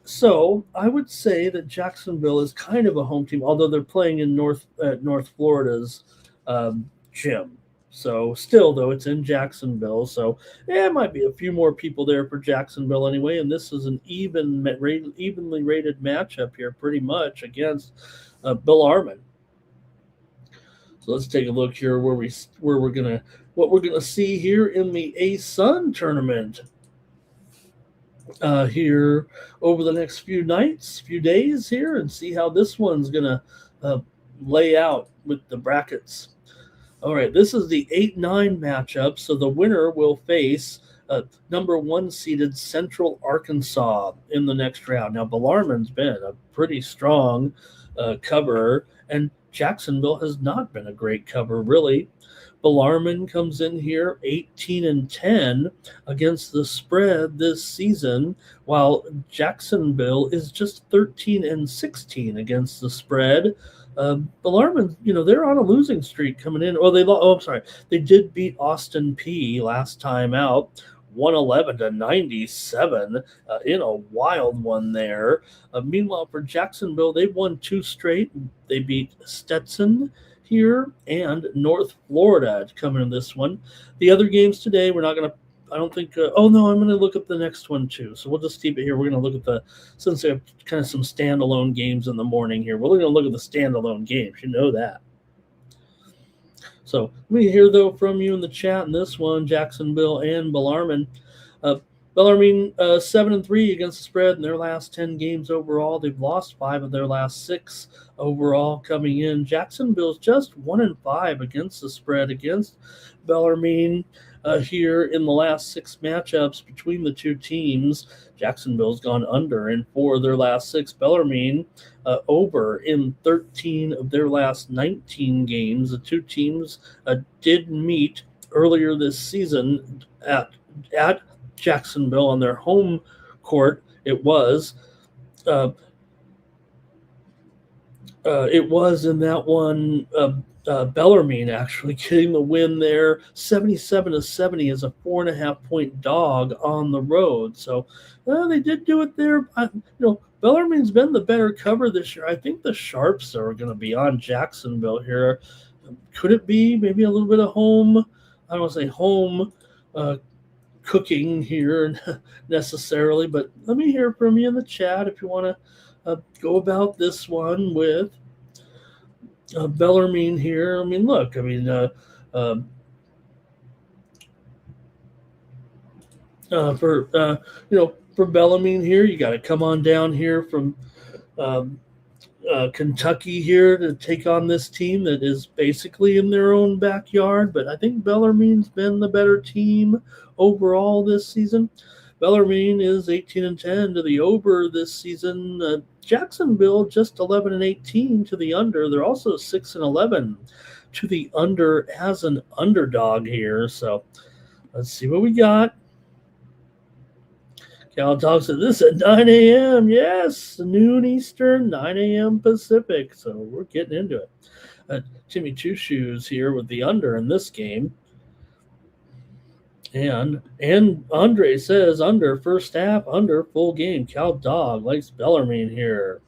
So I would say that Jacksonville is kind of a home team, although they're playing in North Florida's gym. So still, though, it's in Jacksonville. So it might be a few more people there for Jacksonville anyway. And this is an evenly rated matchup here, pretty much against Bellarmine. So let's take a look here what we're gonna see here in the ASUN tournament. Here over the next few days here, and see how this one's gonna lay out with the brackets. All right, this is the 8-9 matchup, so the winner will face number 1 seeded Central Arkansas in the next round. Now, Bellarmine's been a pretty strong cover, and Jacksonville has not been a great cover, really. Bellarmine comes in here 18-10 against the spread this season, while Jacksonville is just 13-16 against the spread. Bellarmine, they're on a losing streak coming in. They did beat Austin P last time out, 111-97 in a wild one there. Meanwhile, for Jacksonville, they've won 2 straight. They beat Stetson here and North Florida coming in this one. The other games today, we're not going to, I don't think, I'm going to look at the next one too. So we'll just keep it here. We're going to look at since they have kind of some standalone games in the morning here, we're going to look at the standalone games. You know that. So let me hear, though, from you in the chat in this one, Jacksonville and Bellarmine. Bellarmine 7-3 against the spread in their last 10 games overall. They've lost 5 of their last 6 overall coming in. Jacksonville's just 1-5 against the spread against Bellarmine here in the last 6 matchups between the two teams. Jacksonville's gone under in 4 of their last 6. Bellarmine over in 13 of their last 19 games. The two teams did meet earlier this season at Jacksonville on their home court. It was in that one. Bellarmine actually getting the win there, 77-70 as a 4.5-point dog on the road. So they did do it there. Bellarmine's been the better cover this year. I think the Sharps are going to be on Jacksonville here. Could it be maybe a little bit of home? I don't want to say home cooking here necessarily, but let me hear from you in the chat if you want to go about this one with Bellarmine here. I mean, look. I mean, uh, for for Bellarmine here, you got to come on down here from um, Kentucky here to take on this team that is basically in their own backyard. But I think Bellarmine's been the better team overall this season. Bellarmine is 18-10 to the over this season. Jacksonville just 11-18 to the under. They're also 6-11 to the under as an underdog here. So let's see what we got. Cal talks at this at 9 a.m. Yes, noon Eastern, 9 a.m. Pacific. So we're getting into it. Timmy Two Shoes here with the under in this game. And Andre says under first half, under full game. Cal Dog likes Bellarmine here.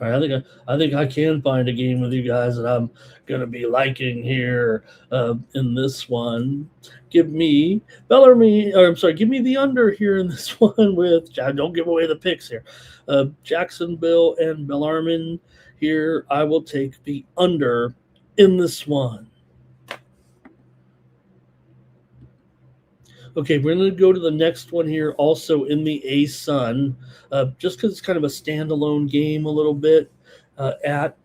All right, I think I can find a game with you guys that I'm going to be liking here in this one. Give me Bellarmine, or I'm sorry, give me the under here in this one with, don't give away the picks here. Jacksonville and Bellarmine here. I will take the under in this one. Okay, we're going to go to the next one here, also in the A-Sun, just because it's kind of a standalone game a little bit at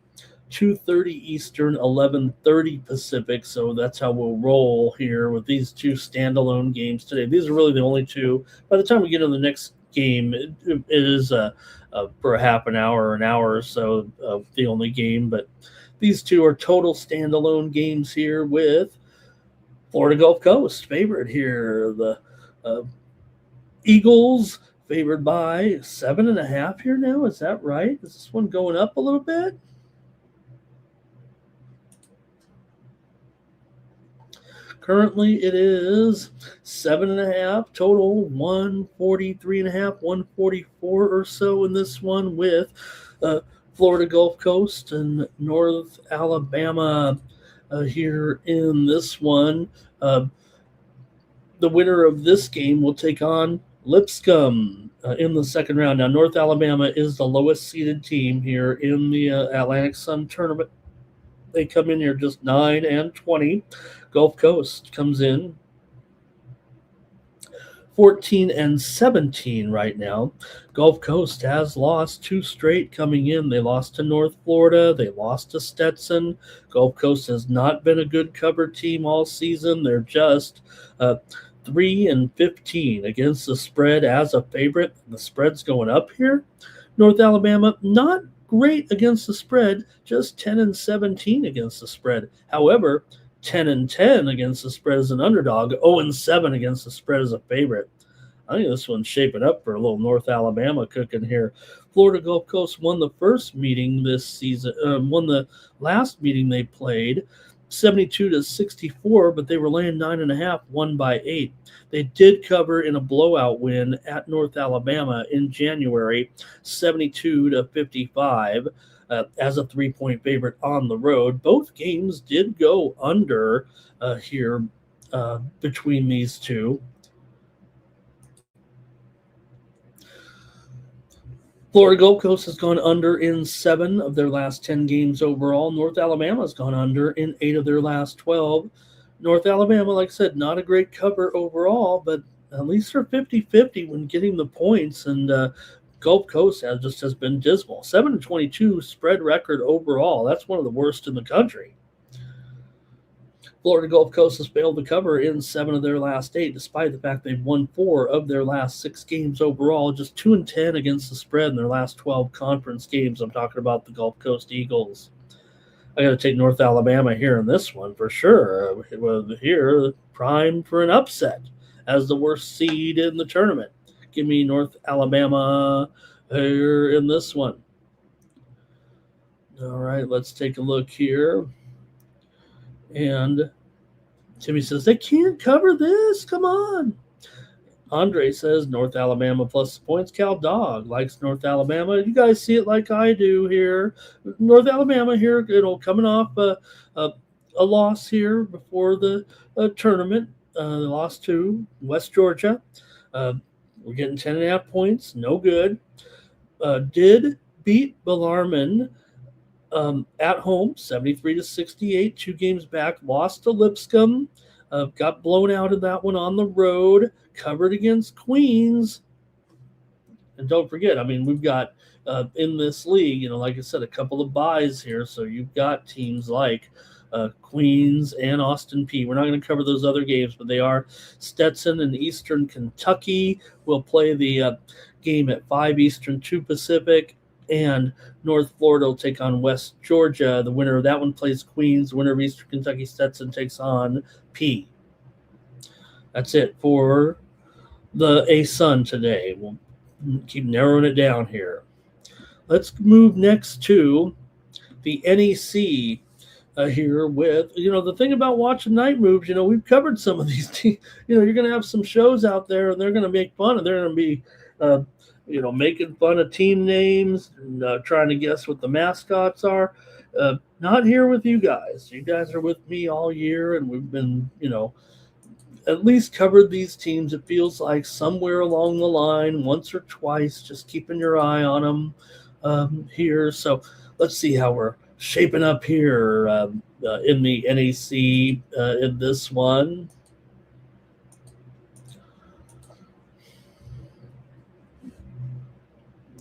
2:30 Eastern, 11:30 Pacific. So that's how we'll roll here with these two standalone games today. These are really the only two. By the time we get to the next game, it is for a half an hour or so the only game. But these two are total standalone games here with Florida Gulf Coast favorite here. The Eagles favored by 7.5 here now. Is that right? Is this one going up a little bit? Currently, it is 7.5 total, 143.5, 144 or so in this one with Florida Gulf Coast and North Alabama here in this one. The winner of this game will take on Lipscomb in the second round. Now, North Alabama is the lowest seeded team here in the Atlantic Sun tournament. They come in here just 9-20. Gulf Coast comes in 14-17 right now. Gulf Coast has lost 2 straight coming in. They lost to North Florida. They lost to Stetson. Gulf Coast has not been a good cover team all season. They're just 3-15 against the spread as a favorite. The spread's going up here. North Alabama, not great against the spread, just 10-17 against the spread. However, 10-10 against the spread as an underdog, 0-7 against the spread as a favorite. I think this one's shaping up for a little North Alabama cooking here. Florida Gulf Coast won the first meeting this season, won the last meeting they played, 72-64, but they were laying 9.5, won by 8. They did cover in a blowout win at North Alabama in January, 72-55. As a 3-point favorite on the road. Both games did go under here between these two. Florida Gulf Coast has gone under in 7 of their last 10 games overall. North Alabama has gone under in 8 of their last 12. North Alabama, like I said, not a great cover overall, but at least they're 50-50 when getting the points. And Gulf Coast has been dismal. 7-22 spread record overall. That's one of the worst in the country. Florida Gulf Coast has failed to cover in 7 of their last 8, despite the fact they've won 4 of their last 6 games overall, just 2-10 against the spread in their last 12 conference games. I'm talking about the Gulf Coast Eagles. I got to take North Alabama here in this one for sure. Here, primed for an upset as the worst seed in the tournament. Give me North Alabama here in this one. All right, let's take a look here. And Timmy says, they can't cover this. Come on. Andre says North Alabama plus points. Cal Dog likes North Alabama. You guys see it like I do here. North Alabama here, coming off a loss here before the tournament. They lost to West Georgia. We're getting 10.5 points. No good. Did beat Bellarmine At home, 73-68, 2 games back, lost to Lipscomb, got blown out in that one on the road, covered against Queens. And don't forget, I mean, we've got in this league, like I said, a couple of buys here. So you've got teams like Queens and Austin P. We're not going to cover those other games, but they are Stetson and Eastern Kentucky. Will play the game at 5 Eastern, 2 Pacific. And North Florida will take on West Georgia. The winner of that one plays Queens. The winner of Eastern Kentucky Stetson takes on P. That's it for the ASUN today. We'll keep narrowing it down here. Let's move next to the NEC here with, the thing about watching night moves, we've covered some of these teams. You're going to have some shows out there and they're going to make fun and they're going to be, making fun of team names and trying to guess what the mascots are. Not here with you guys. You guys are with me all year and we've been, at least covered these teams. It feels like somewhere along the line, once or twice, just keeping your eye on them here. So let's see how we're shaping up here in the NEC in this one.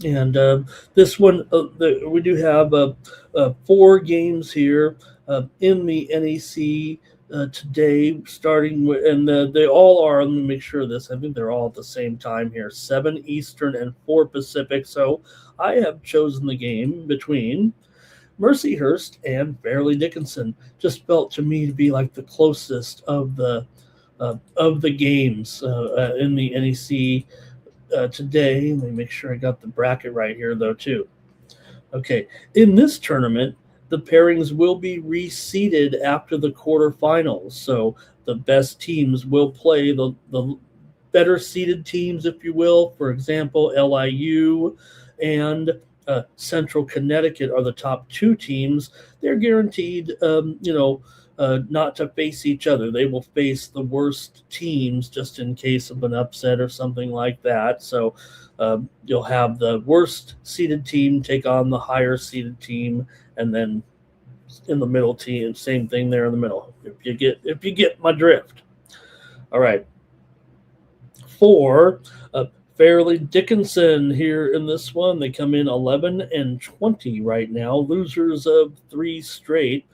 And this one, we do have 4 games here in the NEC today, starting with, and they all are, let me make sure of this, I think they're all at the same time here, 7 Eastern and 4 Pacific. So I have chosen the game between Mercyhurst and Fairleigh Dickinson. Just felt to me to be like the closest of the games in the NEC today. Let me make sure I got the bracket right here, though, too. Okay, in this tournament, the pairings will be reseeded after the quarterfinals. So the best teams will play the better seeded teams, if you will. For example, LIU and Central Connecticut are the top 2 teams. They're guaranteed, not to face each other. They will face the worst teams just in case of an upset or something like that. So you'll have the worst seeded team take on the higher seeded team, and then in the middle team, same thing there in the middle. If you get my drift. All right. For Fairleigh Dickinson here in this one, they come in 11-20 right now, losers of 3 straight.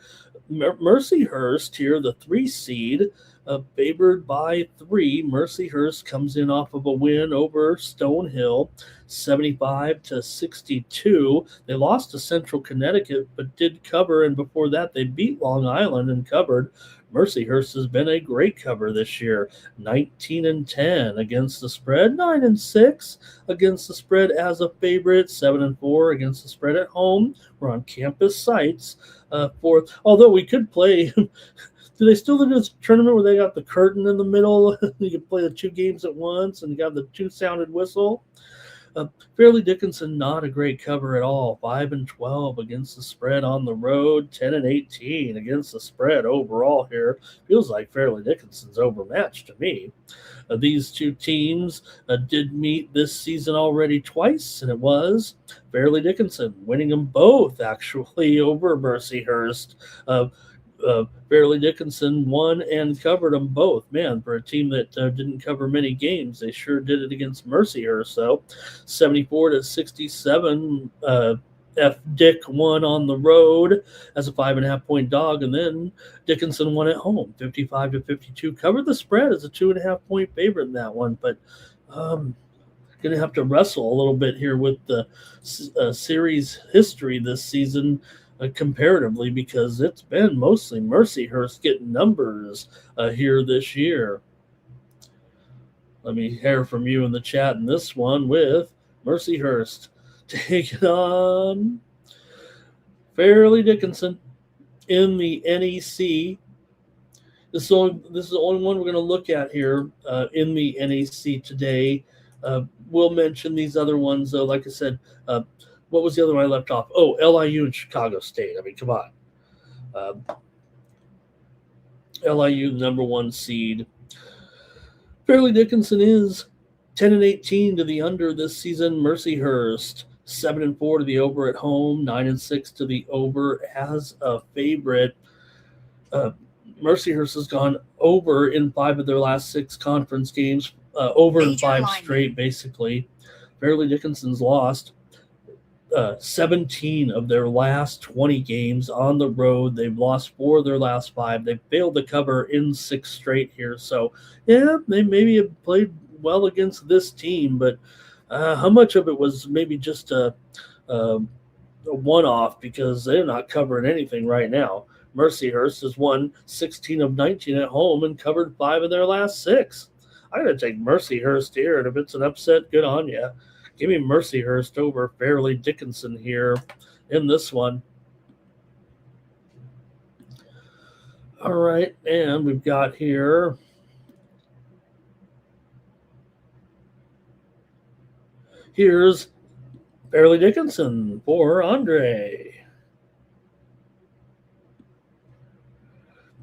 Mercyhurst here, the 3 seed, favored by 3. Mercyhurst comes in off of a win over Stonehill, 75-62. They lost to Central Connecticut, but did cover, and before that they beat Long Island and covered. Mercyhurst has been a great cover this year, 19-10 against the spread, 9-6 against the spread as a favorite, 7-4 against the spread at home. We're on campus sites. Although we could play, do they still do this tournament where they got the curtain in the middle? You can play the 2 games at once and you got the 2-sounded whistle. Fairleigh Dickinson, not a great cover at all. 5-12 against the spread on the road. 10-18 against the spread overall here. Feels like Fairleigh Dickinson's overmatched to me. These 2 teams did meet this season already twice, and it was Fairleigh Dickinson winning them both actually over Mercyhurst. Fairleigh Dickinson won and covered them both. Man, for a team that didn't cover many games, they sure did it against Mercyhurst. So 74-67, F. Dick won on the road as a 5.5-point dog, and then Dickinson won at home, 55-52. Covered the spread as a 2.5-point favorite in that one, but going to have to wrestle a little bit here with the series history this season. Comparatively, because it's been mostly Mercyhurst getting numbers here this year. Let me hear from you in the chat in this one with Mercyhurst taking on Fairleigh Dickinson in the NEC. This is the only one we're going to look at here in the NEC today. We'll mention these other ones, though. Like I said, what was the other one I left off? Oh, LIU and Chicago State. I mean, come on. LIU, number 1 seed. Fairleigh Dickinson is 10-18 to the under this season. Mercyhurst, 7-4 to the over at home, 9-6 to the over as a favorite. Uh, Mercyhurst has gone over in 5 of their last 6 conference games, over in 5 straight, basically. Fairleigh Dickinson's lost 17 of their last 20 games on the road. They've lost 4 of their last 5. They've failed to cover in 6 straight here. So, yeah, they maybe have played well against this team, but how much of it was maybe just a one-off because they're not covering anything right now. Mercyhurst has won 16 of 19 at home and covered 5 of their last 6. I'm going to take Mercyhurst here, and if it's an upset, good on you. Give me Mercyhurst over Fairleigh Dickinson here in this one. All right, and we've got here here's Fairleigh Dickinson for Andre.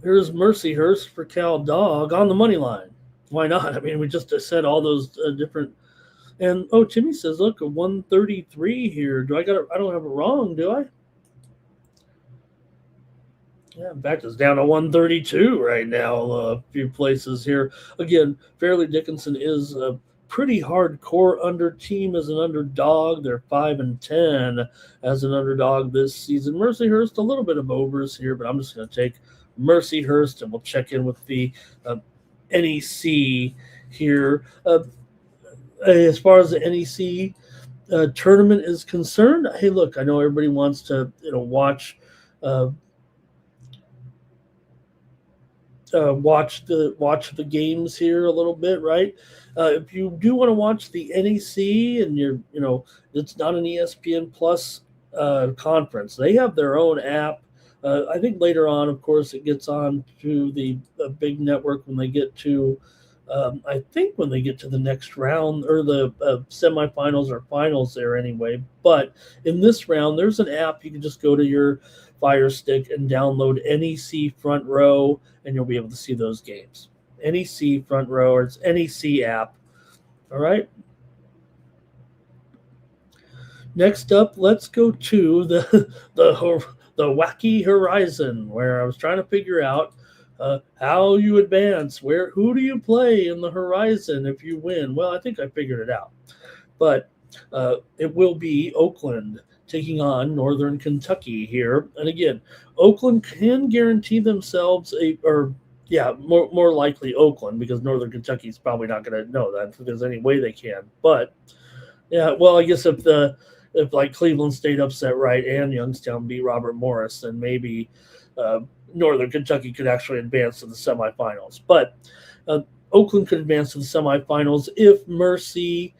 Here's Mercyhurst for Cal Dog on the money line. Why not? I mean, we just said all those different. And Timmy says, look, a 133 here. I don't have it wrong, do I? Yeah, in fact, it's down to 132 right now. A few places here. Again, Fairleigh Dickinson is a pretty hardcore under team as an underdog. They're 5-10 as an underdog this season. Mercyhurst, a little bit of overs here, but I'm just going to take Mercyhurst, and we'll check in with the NEC here. As far as the NEC tournament is concerned, hey, look, I know everybody wants to watch the games here a little bit, right? If you do want to watch the NEC and it's not an ESPN Plus conference, they have their own app. I think later on, of course, it gets on to the big network when they get to, I think when they get to the next round or the semifinals or finals there anyway. But in this round, there's an app. You can just go to your Fire Stick and download NEC Front Row, and you'll be able to see those games. NEC Front Row, or it's NEC app. All right. Next up, let's go to the Wacky Horizon, where I was trying to figure out how you advance. Who do you play in the Horizon if you win? Well, I think I figured it out. But it will be Oakland taking on Northern Kentucky here. And again, Oakland can guarantee themselves more likely Oakland, because Northern Kentucky is probably not going to know that if there's any way they can. But yeah, well, I guess if like Cleveland State upset Wright and Youngstown beat Robert Morris, then maybe Northern Kentucky could actually advance to the semifinals. But Oakland could advance to the semifinals if Mercy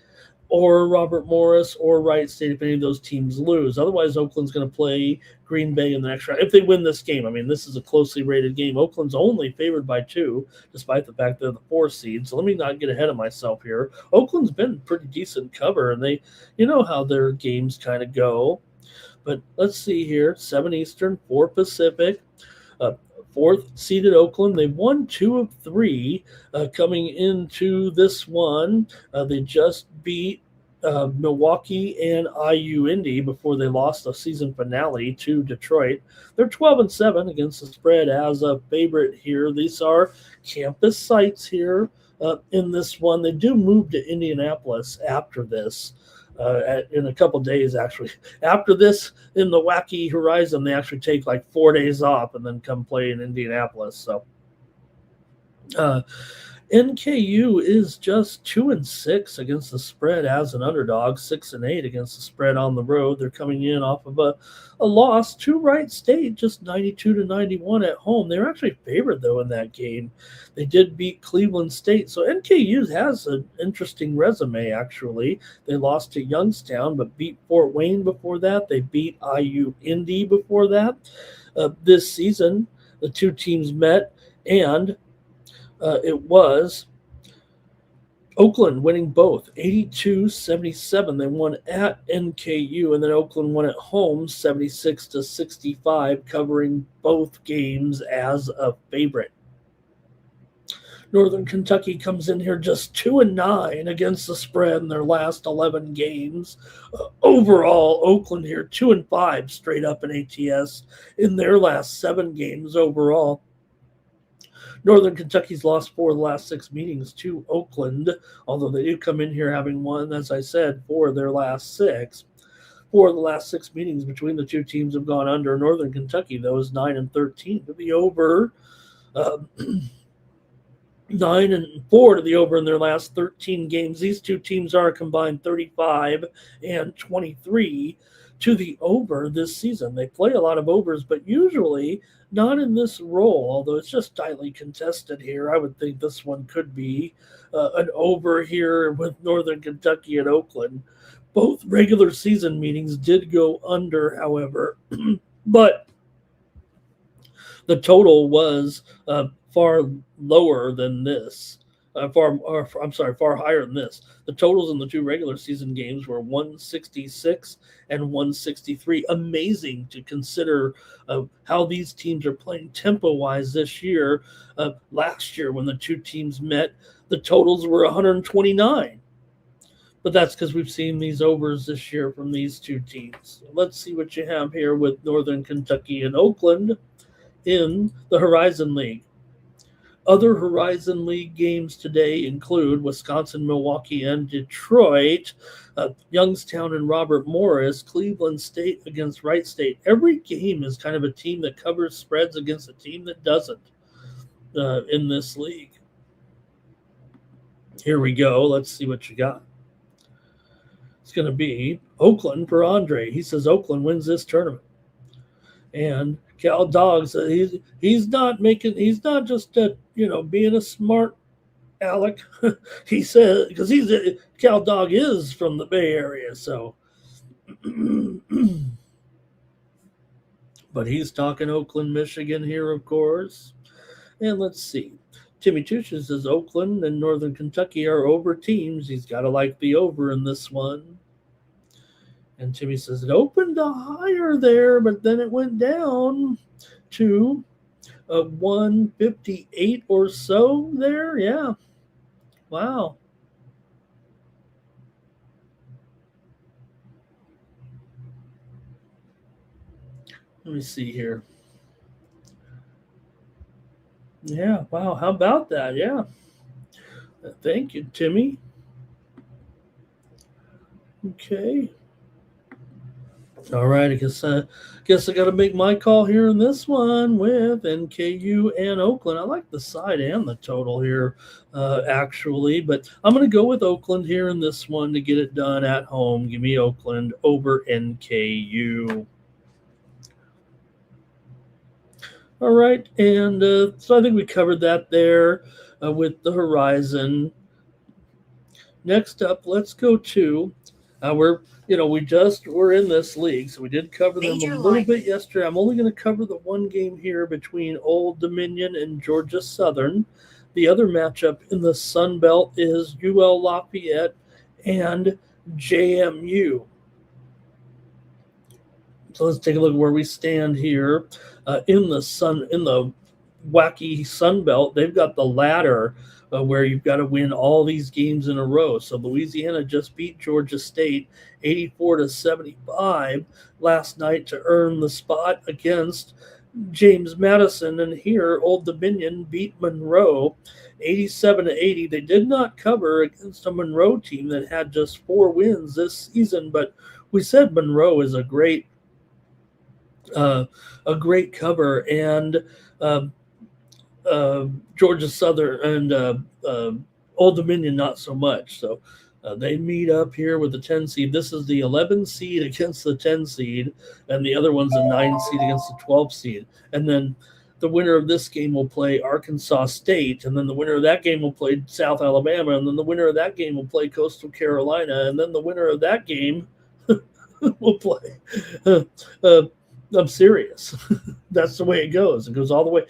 or Robert Morris or Wright State, if any of those teams lose. Otherwise, Oakland's going to play Green Bay in the next round if they win this game. I mean, this is a closely rated game. Oakland's only favored by 2, despite the fact they're the 4 seed. So let me not get ahead of myself here. Oakland's been pretty decent cover, and they, how their games kind of go. But let's see here: 7 Eastern, 4 Pacific. 4th seeded Oakland. They've won 2 of 3 coming into this one. They just beat Milwaukee and IU Indy before they lost the season finale to Detroit. They're 12-7 against the spread as a favorite here. These are campus sites here in this one. They do move to Indianapolis after this. In a couple days, actually. After this, in the Wacky Horizon, they actually take like 4 days off and then come play in Indianapolis. So NKU is just 2-6 against the spread as an underdog, 6-8 against the spread on the road. They're coming in off of a loss to Wright State, just 92-91 at home. They were actually favored, though, in that game. They did beat Cleveland State. So NKU has an interesting resume, actually. They lost to Youngstown, but beat Fort Wayne before that. They beat IU Indy before that. This season, the two teams met, and it was Oakland winning both, 82-77. They won at NKU, and then Oakland won at home, 76-65, covering both games as a favorite. Northern Kentucky comes in here just 2-9 against the spread in their last 11 games. Overall, Oakland here 2-5 straight up in ATS in their last 7 games overall. Northern Kentucky's lost 4 of the last 6 meetings to Oakland, although they do come in here having won, as I said, 4 of their last 6. 4 of the last 6 meetings between the two teams have gone under. Northern Kentucky, though, is 9-13 to the over. 9-4 to the over in their last 13 games. These two teams are combined 35 and 23 to the over this season. They play a lot of overs, but usually not in this role, although it's just tightly contested here. I would think this one could be an over here with Northern Kentucky and Oakland. Both regular season meetings did go under, however, but the total was far lower than this. Far higher than this. The totals in the 2 regular season games were 166 and 163. Amazing to consider how these teams are playing tempo-wise this year. Last year, when the two teams met, the totals were 129. But that's because we've seen these overs this year from these two teams. Let's see what you have here with Northern Kentucky and Oakland in the Horizon League. Other Horizon League games today include Wisconsin, Milwaukee, and Detroit, Youngstown and Robert Morris, Cleveland State against Wright State. Every game is kind of a team that covers spreads against a team that doesn't in this league. Here we go. Let's see what you got. It's going to be Oakland for Andre. He says Oakland wins this tournament. And Cal Dog says he's not just being a smart aleck. He says because Cal Dog is from the Bay Area, so but he's talking Oakland, Michigan here, of course. And let's see. Timmy Tuchin says Oakland and Northern Kentucky are over teams. He's got to like the over in this one. And Timmy says it opened higher there, but then it went down to 158 or so there. Yeah. Wow. Let me see here. Yeah, wow. How about that? Yeah. Thank you, Timmy. Okay. All right, I guess I got to make my call here in this one with NKU and Oakland. I like the side and the total here, actually, but I'm going to go with Oakland here in this one to get it done at home. Give me Oakland over NKU. All right, and so I think we covered that there with the Horizon. Next up, let's go to we're in this league, so we did cover them a little bit yesterday. I'm only going to cover the one game here between Old Dominion and Georgia Southern. The other matchup in the Sun Belt is UL Lafayette and JMU. So let's take a look at where we stand here in the wacky Sun Belt. They've got the ladder where you've got to win all these games in a row. So Louisiana just beat Georgia State 84-75 last night to earn the spot against James Madison. And here, Old Dominion beat Monroe 87-80. They did not cover against a Monroe team that had just 4 wins this season, but we said Monroe is a great cover, and Georgia Southern and Old Dominion not so much. So they meet up here with the 10 seed. This is the 11 seed against the 10 seed, and the other one's a 9 seed against the 12 seed. And then the winner of this game will play Arkansas State, and then the winner of that game will play South Alabama, and then the winner of that game will play Coastal Carolina, and then the winner of that game will play I'm serious. That's the way it goes. It goes all the way.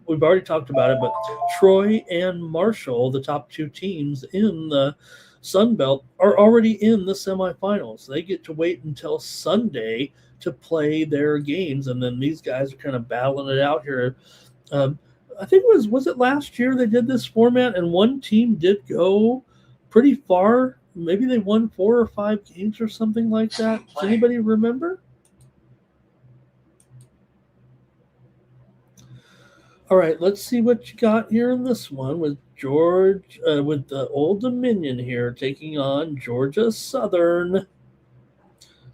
We've already talked about it, but Troy and Marshall, the top 2 teams in the Sun Belt, are already in the semifinals. They get to wait until Sunday to play their games, and then these guys are kind of battling it out here. I think was it last year they did this format, and one team did go pretty far. Maybe they won 4 or 5 games or something like that. Does anybody remember? All right, let's see what you got here in this one with with the Old Dominion here taking on Georgia Southern.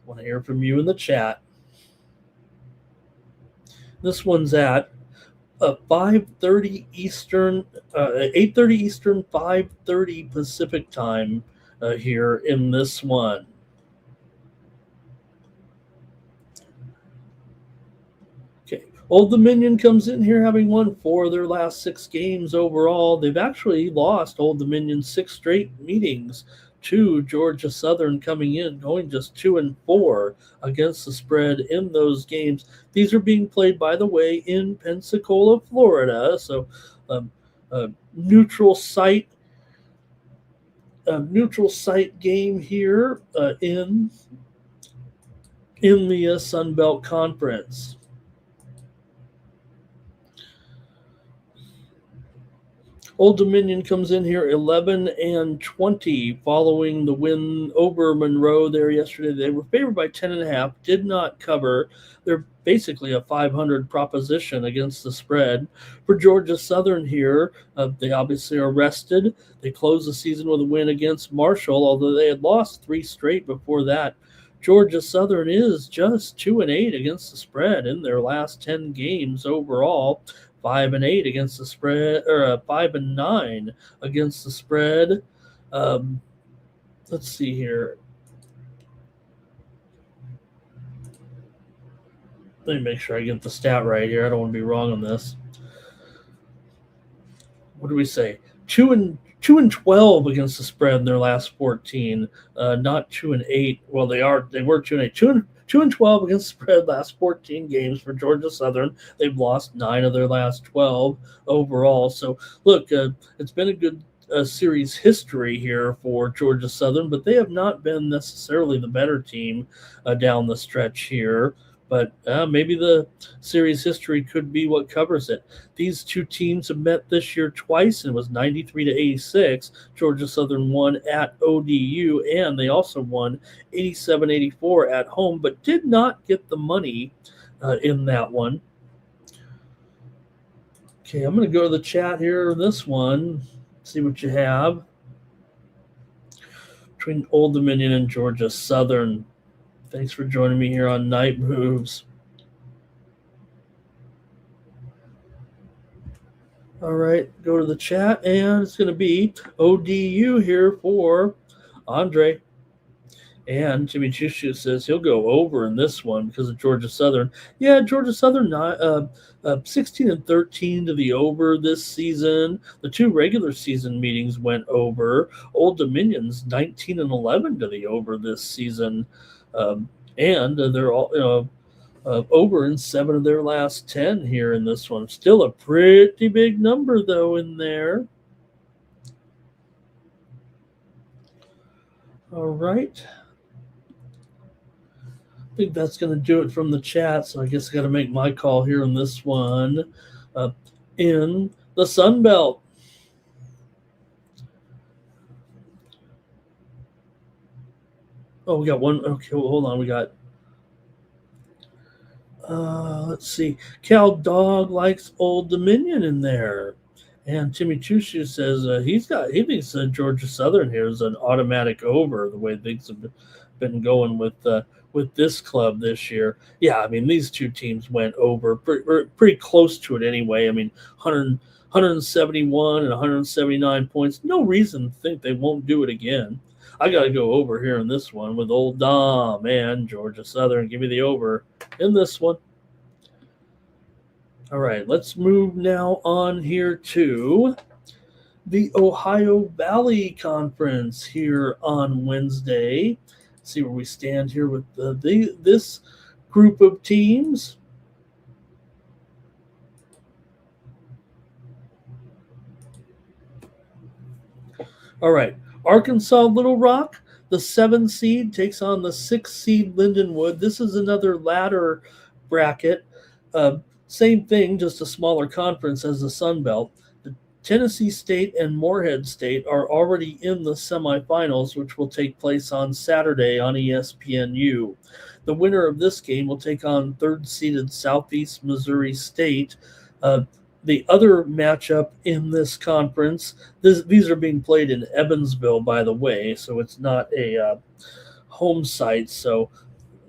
Want to hear from you in the chat. This one's at 5:30 Eastern, 8:30 Eastern, 5:30 Pacific time here in this one. Okay, Old Dominion comes in here having won 4 of their last 6 games overall. They've actually lost Old Dominion 6 straight meetings to Georgia Southern, coming in going just 2-4 against the spread in those games. These are being played, by the way, in Pensacola, Florida. So, neutral site, game here in the Sun Belt Conference. Old Dominion comes in here 11-20 following the win over Monroe there yesterday. They were favored by 10.5, did not cover. They're basically a 500 proposition against the spread. For Georgia Southern here, they obviously are rested. They closed the season with a win against Marshall, although they had lost 3 straight before that. Georgia Southern is just 2-8 against the spread in their last 10 games overall. 5-8 against the spread, or 5-9 against the spread. Let's see here. Let me make sure I get the stat right here. I don't want to be wrong on this. What do we say? 2-12 against the spread in their last 14. Not 2-8. Well, they were 2-8. 2-12 against the spread last 14 games for Georgia Southern. They've lost 9 of their last 12 overall. So, look, it's been a good series history here for Georgia Southern, but they have not been necessarily the better team down the stretch here. But maybe the series history could be what covers it. These two teams have met this year twice, and it was 93-86. Georgia Southern won at ODU, and they also won 87-84 at home, but did not get the money in that one. Okay, I'm going to go to the chat here, this one, see what you have. Between Old Dominion and Georgia Southern. Thanks for joining me here on Night Moves. All right, go to the chat, and it's going to be ODU here for Andre. And Jimmy Chushu says he'll go over in this one because of Georgia Southern. Yeah, Georgia Southern 16-13 to the over this season. The 2 regular season meetings went over. Old Dominion's 19-11 to the over this season. And they're all over in 7 of their last 10 here in this one. Still a pretty big number, though, in there. All right. I think that's going to do it from the chat, so I guess I got to make my call here on this one in the Sun Belt. Oh, we got one. Okay, well, hold on. We got, let's see. Cal Dog likes Old Dominion in there. And Timmy Chushu says he thinks Georgia Southern here is an automatic over the way things have been going with this club this year. Yeah, I mean, these two teams went over pretty close to it anyway. I mean, 171 and 179 points. No reason to think they won't do it again. I got to go over here in this one with Old Dom and Georgia Southern. Give me the over in this one. All right, let's move now on here to the Ohio Valley Conference here on Wednesday. See where we stand here with this group of teams. All right, Arkansas Little Rock, the 7 seed, takes on the 6 seed Lindenwood. This is another ladder bracket. Same thing, just a smaller conference as the Sun Belt. The Tennessee State and Morehead State are already in the semifinals, which will take place on Saturday on ESPNU. The winner of this game will take on third-seeded Southeast Missouri State. The other matchup in this conference, these are being played in Evansville, by the way, so it's not a home site. So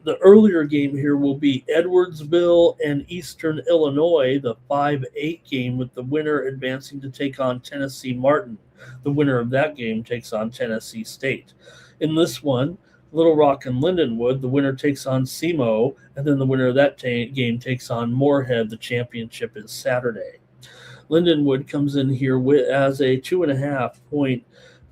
the earlier game here will be Edwardsville and Eastern Illinois, the 5-8 game, with the winner advancing to take on Tennessee Martin. The winner of that game takes on Tennessee State. In this one, Little Rock and Lindenwood, the winner takes on SEMO, and then the winner of that game takes on Moorhead. The championship is Saturday. Lindenwood comes in here as a 2.5 point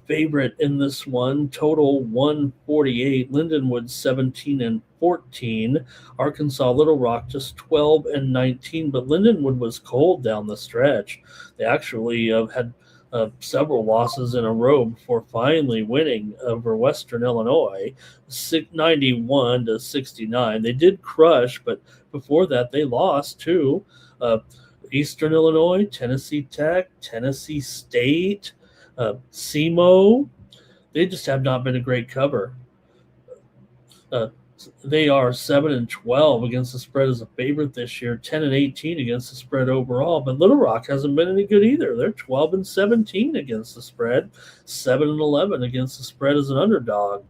favorite in this one, total 148. Lindenwood 17-14. Arkansas Little Rock just 12-19. But Lindenwood was cold down the stretch. They actually had several losses in a row before finally winning over Western Illinois, 91-69. They did crush, but before that they lost too. Eastern Illinois, Tennessee Tech, Tennessee State, SEMO, they just have not been a great cover. They are 7-12 against the spread as a favorite this year, 10-18 against the spread overall. But Little Rock hasn't been any good either. They're 12-17 against the spread, 7-11 against the spread as an underdog.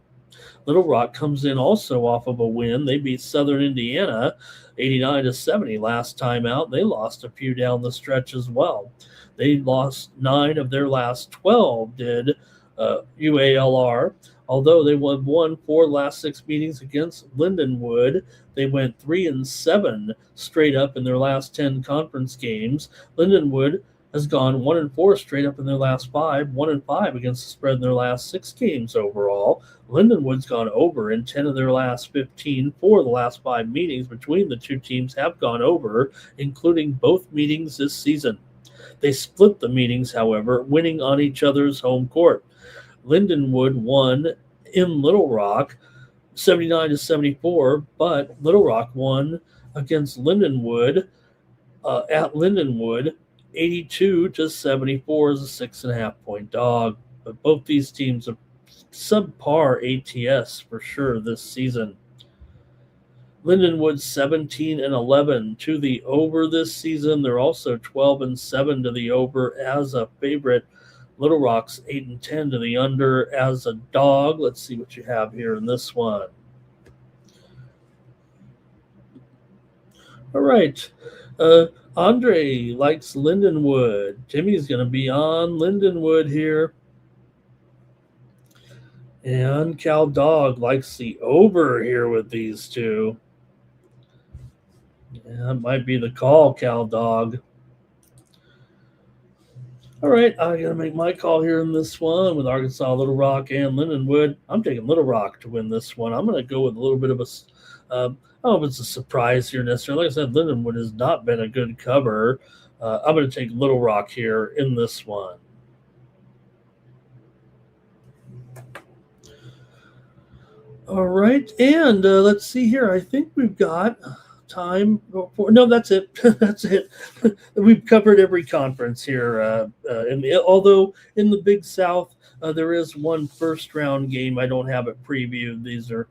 Little Rock comes in also off of a win. They beat Southern Indiana 89-70 last time out. They lost a few down the stretch as well. They lost 9 of their last 12, did UALR. Although they won 4 last 6 meetings against Lindenwood, they went 3-7 straight up in their last 10 conference games. Lindenwood has gone 1-4 straight up in their last 5, 1-5 against the spread in their last 6 games overall. Lindenwood's gone over in 10 of their last 15. 4 of the last 5 meetings between the two teams have gone over, including both meetings this season. They split the meetings, however, winning on each other's home court. Lindenwood won in Little Rock 79-74, but Little Rock won against Lindenwood at Lindenwood 82-74 as a 6.5 point dog. But both these teams are subpar ATS for sure this season. Lindenwood 17-11 to the over this season. They're also 12-7 to the over as a favorite. Little Rock's 8-10 to the under as a dog. Let's see what you have here in this one. All right. Andre likes Lindenwood. Jimmy's going to be on Lindenwood here. And Cal Dog likes the over here with these two. Yeah, that might be the call, Cal Dog. All right, I'm going to make my call here in this one with Arkansas, Little Rock, and Lindenwood. I'm taking Little Rock to win this one. I'm going to go with a little bit of a I don't know if it's a surprise here necessarily. Like I said, Lindenwood has not been a good cover. I'm going to take Little Rock here in this one. All right, and let's see here. I think we've got time for no, that's it. That's it. We've covered every conference here. Although in the Big South, there is one first round game. I don't have it previewed. These are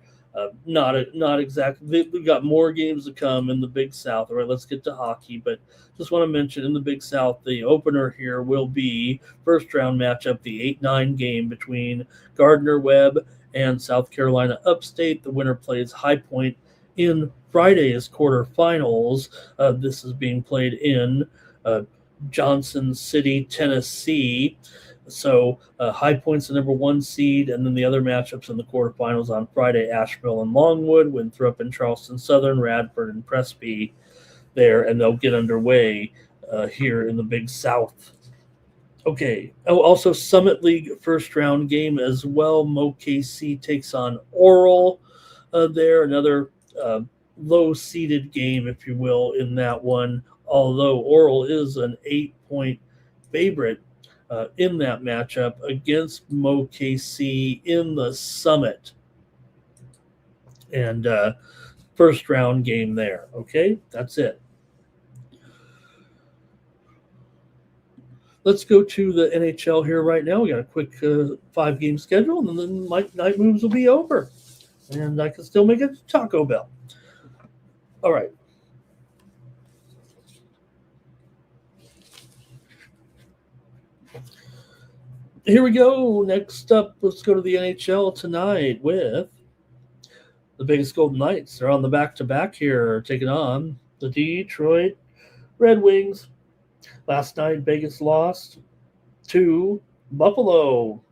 not exactly. We got more games to come in the Big South. All right, let's get to hockey. But just want to mention in the Big South, the opener here will be first round matchup, the 8-9 game between Gardner Webb and South Carolina Upstate. The winner plays High Point in Friday's quarterfinals. This is being played in Johnson City, Tennessee. So High Point's the number 1 seed, and then the other matchups in the quarterfinals on Friday, Asheville and Longwood, Winthrop and Charleston Southern, Radford and Presby there, and they'll get underway here in the Big South. Okay. Oh, also Summit League first round game as well. MoKC takes on Oral there, another low-seeded game, if you will, in that one, although Oral is an 8-point favorite in that matchup against MoKC in the Summit. And first round game there. Okay, that's it. let's go to the NHL here right now. We got a quick 5-game schedule, and then my night moves will be over, and I can still make it to Taco Bell. All right. Here we go. Next up, let's go to the NHL tonight with the Vegas Golden Knights. They're on the back-to-back here, taking on the Detroit Red Wings. Last night, Vegas lost to Buffalo.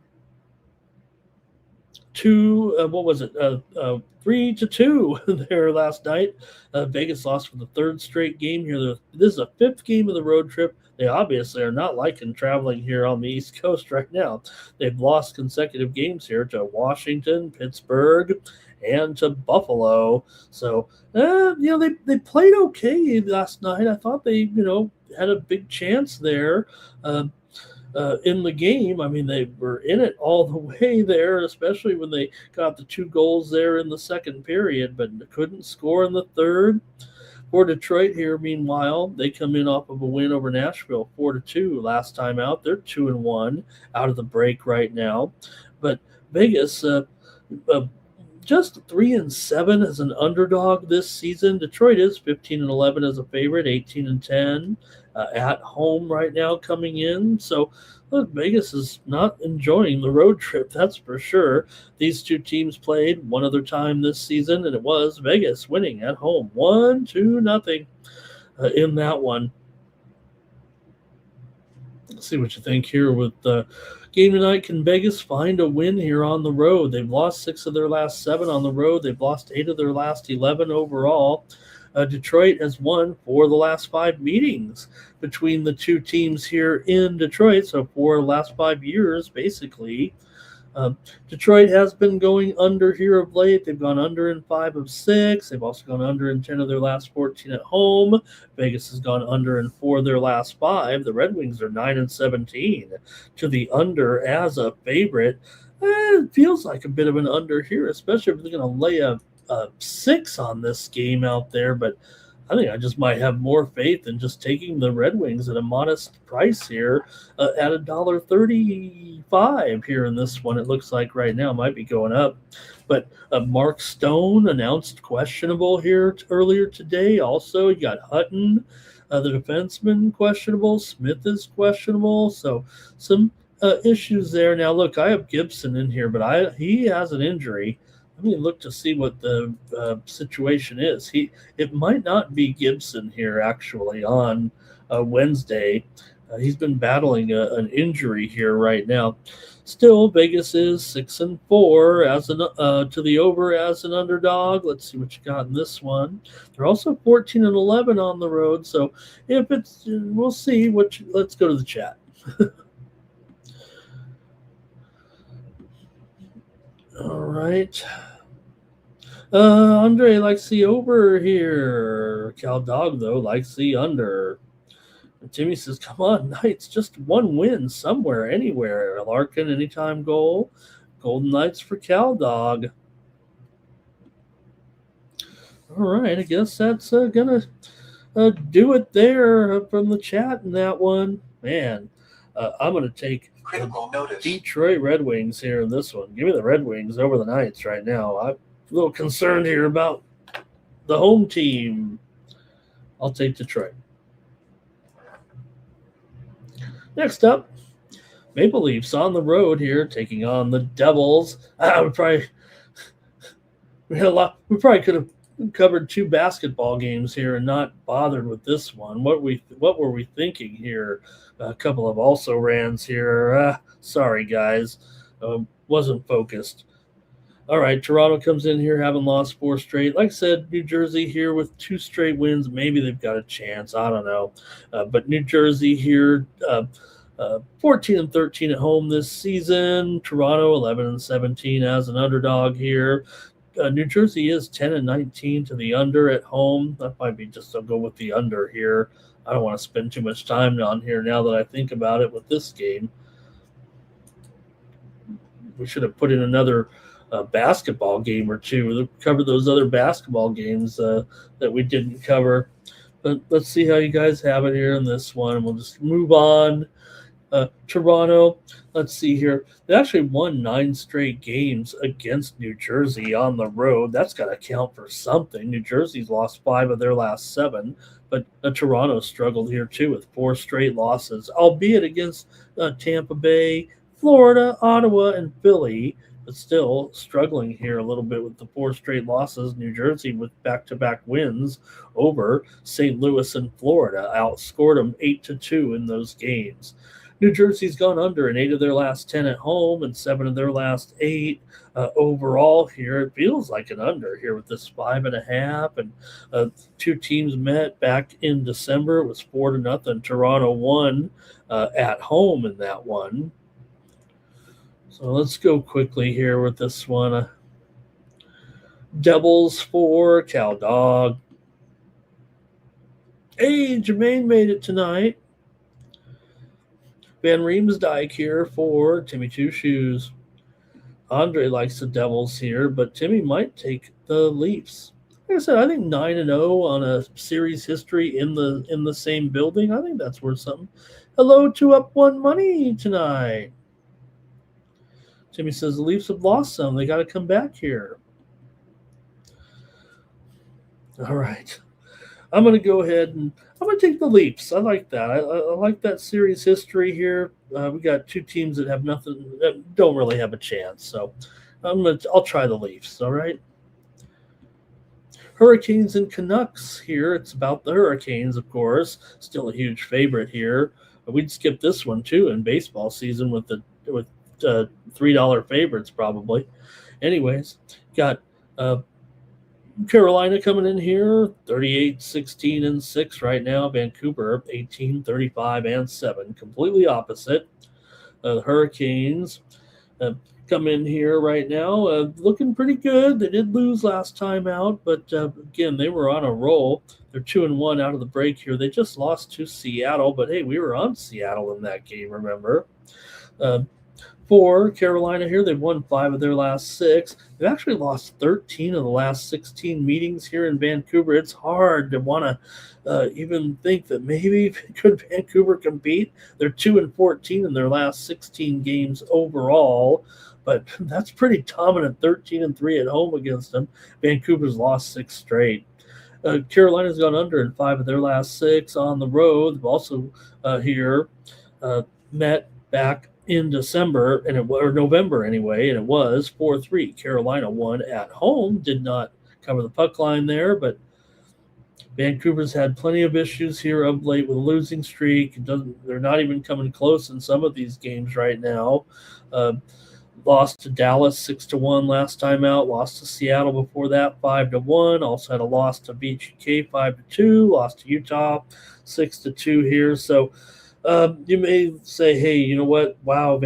3-2 there last night. Vegas lost for the third straight game here. This is the 5th game of the road trip. They obviously are not liking traveling here on the East Coast right now. They've lost consecutive games here to Washington, Pittsburgh, and to Buffalo. So, they played okay last night. I thought they, had a big chance there. In the game. I mean, they were in it all the way there, especially when they got the 2 goals there in the second period, but couldn't score in the third. For Detroit here, meanwhile, they come in off of a win over Nashville, 4-2 last time out. They're 2-1 out of the break right now. But Vegas, just 3-7 as an underdog this season. Detroit is 15-11 as a favorite, 18-10 at home right now coming in. So look, Vegas is not enjoying the road trip, that's for sure. These two teams played one other time this season, and it was Vegas winning at home 1-0 in that one. Let's see what you think here with the game tonight. Can Vegas find a win here on the road? They've lost 6 of their last 7 on the road. They've lost 8 of their last 11 overall. Detroit has won 4 of the last 5 meetings between the two teams here in Detroit. So for the last 5 years, basically. Detroit has been going under here of late. They've gone under in 5 of 6. They've also gone under in 10 of their last 14 at home. Vegas has gone under in 4 of their last 5. The Red Wings are 9-17 to the under as a favorite. It feels like a bit of an under here, especially if they're going to lay a 6 on this game out there. But I think I just might have more faith in just taking the Red Wings at a modest price here at $1.35 here in this one. It looks like right now might be going up. But Mark Stone announced questionable here earlier today. Also, you got Hutton, the defenseman, questionable. Smith is questionable. So some issues there. Now, look, I have Gibson in here, but he has an injury. Let me look to see what the situation is. It might not be Gibson here actually on Wednesday. He's been battling an injury here right now. Still, Vegas is 6-4 as to the over as an underdog. Let's see what you got in this one. They're also 14-11 on the road. So if it's, we'll see. Let's go to the chat. All right. Andre likes the over here. Cal Dog, though, likes the under. And Timmy says, come on, Knights, just one win somewhere, anywhere. Larkin, anytime goal. Golden Knights for Cal Dog. All right, I guess that's going to do it there from the chat in that one. Man, I'm going to take Detroit Red Wings here in this one. Give me the Red Wings over the Knights right now. I'm a little concerned here about the home team. I'll take Detroit. Next up, Maple Leafs on the road here, taking on the Devils. We probably could have covered 2 basketball games here and not bothered with this one. What were we thinking here? A couple of also rans here. Sorry, guys. Wasn't focused. All right, Toronto comes in here having lost 4 straight. Like I said, New Jersey here with 2 straight wins. Maybe they've got a chance. I don't know. But New Jersey here, 14-13 at home this season. Toronto 11-17 as an underdog here. New Jersey is 10-19 to the under at home. That might be just, I'll go with the under here. I don't want to spend too much time on here now that I think about it with this game. We should have put in another basketball game or two. Cover those other basketball games that we didn't cover. But let's see how you guys have it here in this one. We'll just move on. Toronto, let's see here. They actually won 9 straight games against New Jersey on the road. That's got to count for something. New Jersey's lost 5 of their last 7, but Toronto struggled here too with 4 straight losses, albeit against Tampa Bay, Florida, Ottawa, and Philly, but still struggling here a little bit with the 4 straight losses. New Jersey with back-to-back wins over St. Louis and Florida outscored them 8-2 in those games. New Jersey's gone under in 8 of their last 10 at home and 7 of their last 8 overall here. It feels like an under here with this 5.5. And 2 teams met back in December. It was 4-0. Toronto won at home in that one. So let's go quickly here with this one. Devils for Cow Dog. Hey, Jermaine made it tonight. Van Riemsdyk here for Timmy Two Shoes. Andre likes the Devils here, but Timmy might take the Leafs. Like I said, I think 9-0 on a series history in the same building. I think that's worth something. Hello to Up One Money tonight. Timmy says the Leafs have lost some. They got to come back here. All right. I'm going to go ahead and I'm going to take the Leafs. I like that. I like that series history here. We got 2 teams that have nothing, that don't really have a chance. So I'll try the Leafs. All right. Hurricanes and Canucks here. It's about the Hurricanes, of course. Still a huge favorite here. We'd skip this one too in baseball season with $3 favorites probably. Anyways, got Carolina coming in here 38-16-6 right now. Vancouver 18-35-7, completely opposite. The Hurricanes come in here right now looking pretty good. They did lose last time out, but again, they were on a roll. They're 2-1 out of the break here. They just lost to Seattle, but hey, we were on Seattle in that game, remember? For Carolina here, they've won 5 of their last 6. They've actually lost 13 of the last 16 meetings here in Vancouver. It's hard to want to even think that maybe could Vancouver compete. They're 2-14 in their last 16 games overall, but that's pretty dominant. 13-3 at home against them. Vancouver's lost 6 straight. Carolina's gone under in 5 of their last 6 on the road. They've also here met back in December, or November anyway, and it was 4-3. Carolina won at home, did not cover the puck line there, but Vancouver's had plenty of issues here of late with a losing streak. They're not even coming close in some of these games right now. Lost to Dallas 6-1 last time out. Lost to Seattle before that 5-1. Also had a loss to BGK 5-2. Lost to Utah 6-2 here. So you may say, hey, you know what? Wow,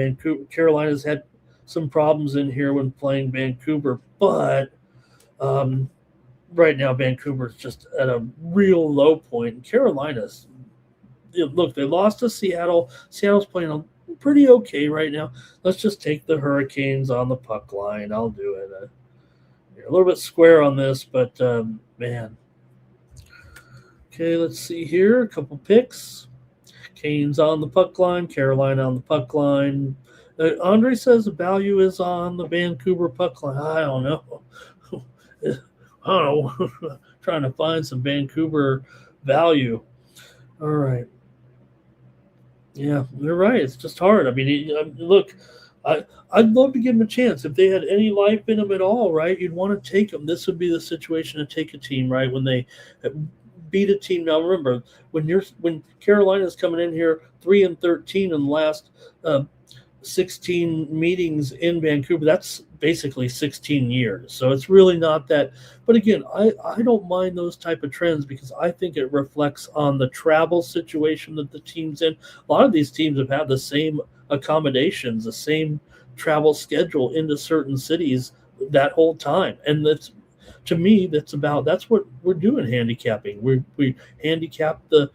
Carolina's had some problems in here when playing Vancouver, but right now Vancouver's just at a real low point. And Carolina's, look, they lost to Seattle. Seattle's playing pretty okay right now. Let's just take the Hurricanes on the puck line. I'll do it. A little bit square on this, but man. Okay, let's see here. A couple picks. Canes on the puck line, Carolina on the puck line. Andre says the value is on the Vancouver puck line. I don't know. Trying to find some Vancouver value. All right. Yeah, you're right. It's just hard. I mean, look, I'd love to give them a chance. If they had any life in them at all, right, you'd want to take them. This would be the situation to take a team, right, when they beat a team. Now remember, when Carolina's coming in here 3-13 in the last 16 meetings in Vancouver, that's basically 16 years. So it's really not that. But again, I don't mind those type of trends because I think it reflects on the travel situation that the team's in. A lot of these teams have had the same accommodations, the same travel schedule into certain cities that whole time. And that's, to me, that's what we're doing handicapping. We handicap the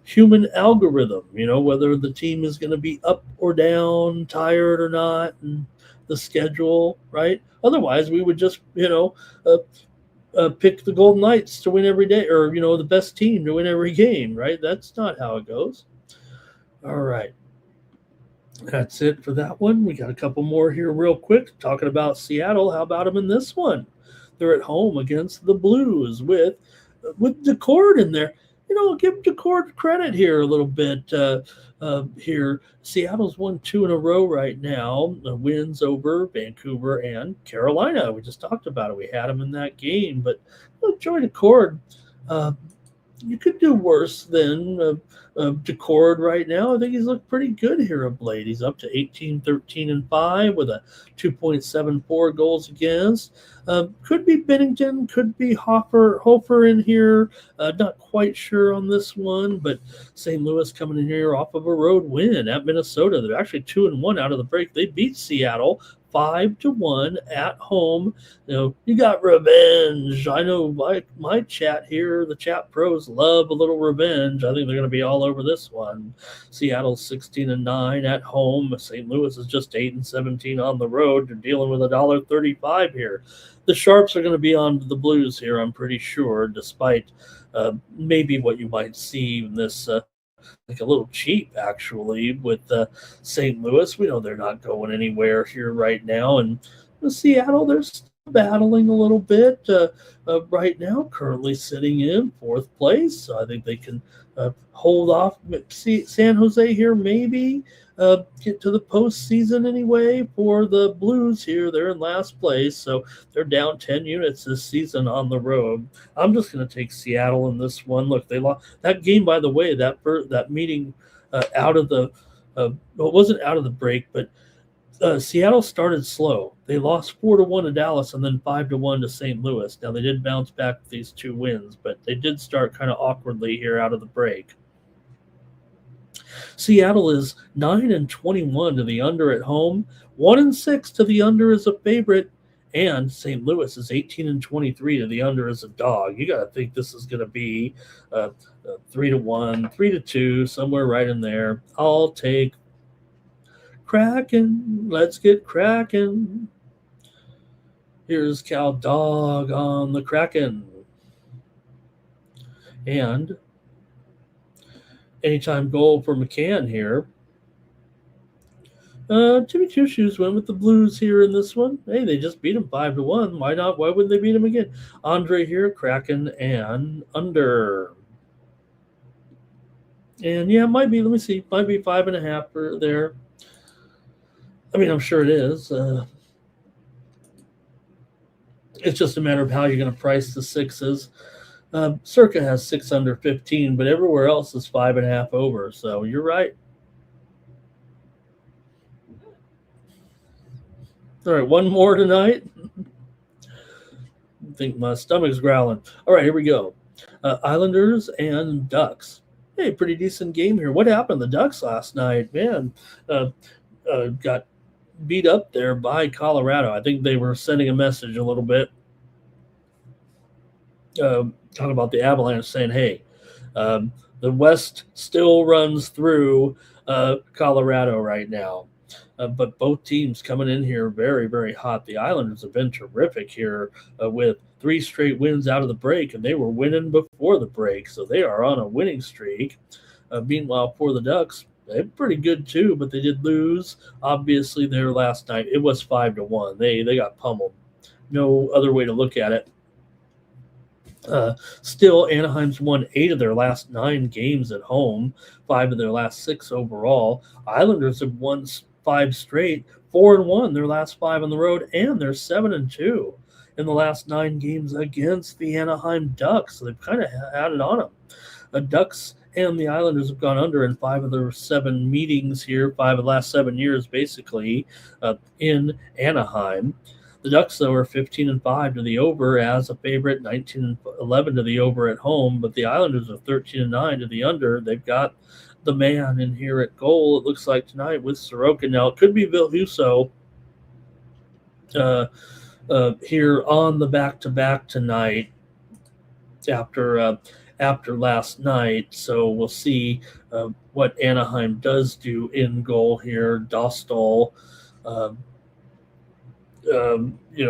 human algorithm, whether the team is going to be up or down, tired or not, and the schedule, right? Otherwise, we would just, pick the Golden Knights to win every day, or, the best team to win every game, right? That's not how it goes. All right. That's it for that one. We got a couple more here, real quick. Talking about Seattle, how about them in this one? They're at home against the Blues with Decord in there. Give Decord credit here a little bit. Here, Seattle's won two in a row right now. The wins over Vancouver and Carolina. We just talked about it. We had them in that game, but Joey Decord. Uh, you could do worse than Decord right now. I think he's looked pretty good here of late. He's up to 18, 13, and 5 with a 2.74 goals against. Could be Bennington, could be Hofer in here. Not quite sure on this one, but St. Louis coming in here off of a road win at Minnesota. They're actually 2-1 out of the break. They beat Seattle 5-1 at home. You got revenge. I know my chat here, the chat pros love a little revenge. I think they're going to be all over this one. Seattle's 16-9 at home. St. Louis is just 8-17 on the road. They're dealing with $1.35 here. The Sharps are going to be on the Blues here, I'm pretty sure, despite maybe what you might see in this like a little cheap actually with St. Louis. We know they're not going anywhere here right now, and Seattle, they're still battling a little bit right now. Currently sitting in fourth place, so I think they can hold off. See San Jose here, maybe get to the postseason anyway. For the Blues here, they're in last place, so they're down 10 units this season on the road. I'm just going to take Seattle in this one. Look, they lost that game, by the way. That meeting out of the well, it wasn't out of the break, but Seattle started slow. They lost 4-1 to Dallas and then 5-1 to St. Louis. Now they did bounce back with these two wins, but they did start kind of awkwardly here out of the break. Seattle is 9-21 to the under at home, 1-6 to the under as a favorite, and St. Louis is 18-23 to the under as a dog. You got to think this is going to be 3-1, 3-2, somewhere right in there. I'll take Kraken. Let's get Kraken. Here's Cal Dog on the Kraken. And anytime goal for McCann here. Jimmy Two Shoes went with the Blues here in this one. Hey, they just beat him 5-1. Why not? Why wouldn't they beat him again? Andre here, Kraken and under. And yeah, it might be. Let me see. Might be 5.5 there. I mean, I'm sure it is. It's just a matter of how you're going to price the sixes. Circa has 6 under 15, but everywhere else is 5.5 over. So you're right. All right, one more tonight. I think my stomach's growling. All right, here we go. Islanders and Ducks. Hey, pretty decent game here. What happened to the Ducks last night? Man, got beat up there by Colorado. I think they were sending a message a little bit. Talking about the Avalanche, saying, hey, the West still runs through Colorado right now. But both teams coming in here very, very hot. The Islanders have been terrific here with 3 straight wins out of the break, and they were winning before the break, so they are on a winning streak. Meanwhile, for the Ducks, they're pretty good too, but they did lose. Obviously, their last night, it was 5-1. They got pummeled. No other way to look at it. Still, Anaheim's won 8 of their last 9 games at home, 5 of their last 6 overall. Islanders have won 5 straight, 4-1 their last 5 on the road, and they're 7-2 in the last 9 games against the Anaheim Ducks. So they've kind of had it on them. The Ducks and the Islanders have gone under in 5 of their 7 meetings here, 5 of the last 7 years, basically, in Anaheim. The Ducks, though, are 15-5 to the over as a favorite, 19-11 to the over at home, but the Islanders are 13-9 to the under. They've got the man in here at goal, it looks like tonight, with Sorokin. Now, it could be Vilhuso here on the back-to-back tonight after last night. So we'll see what Anaheim does do in goal here. Dostal,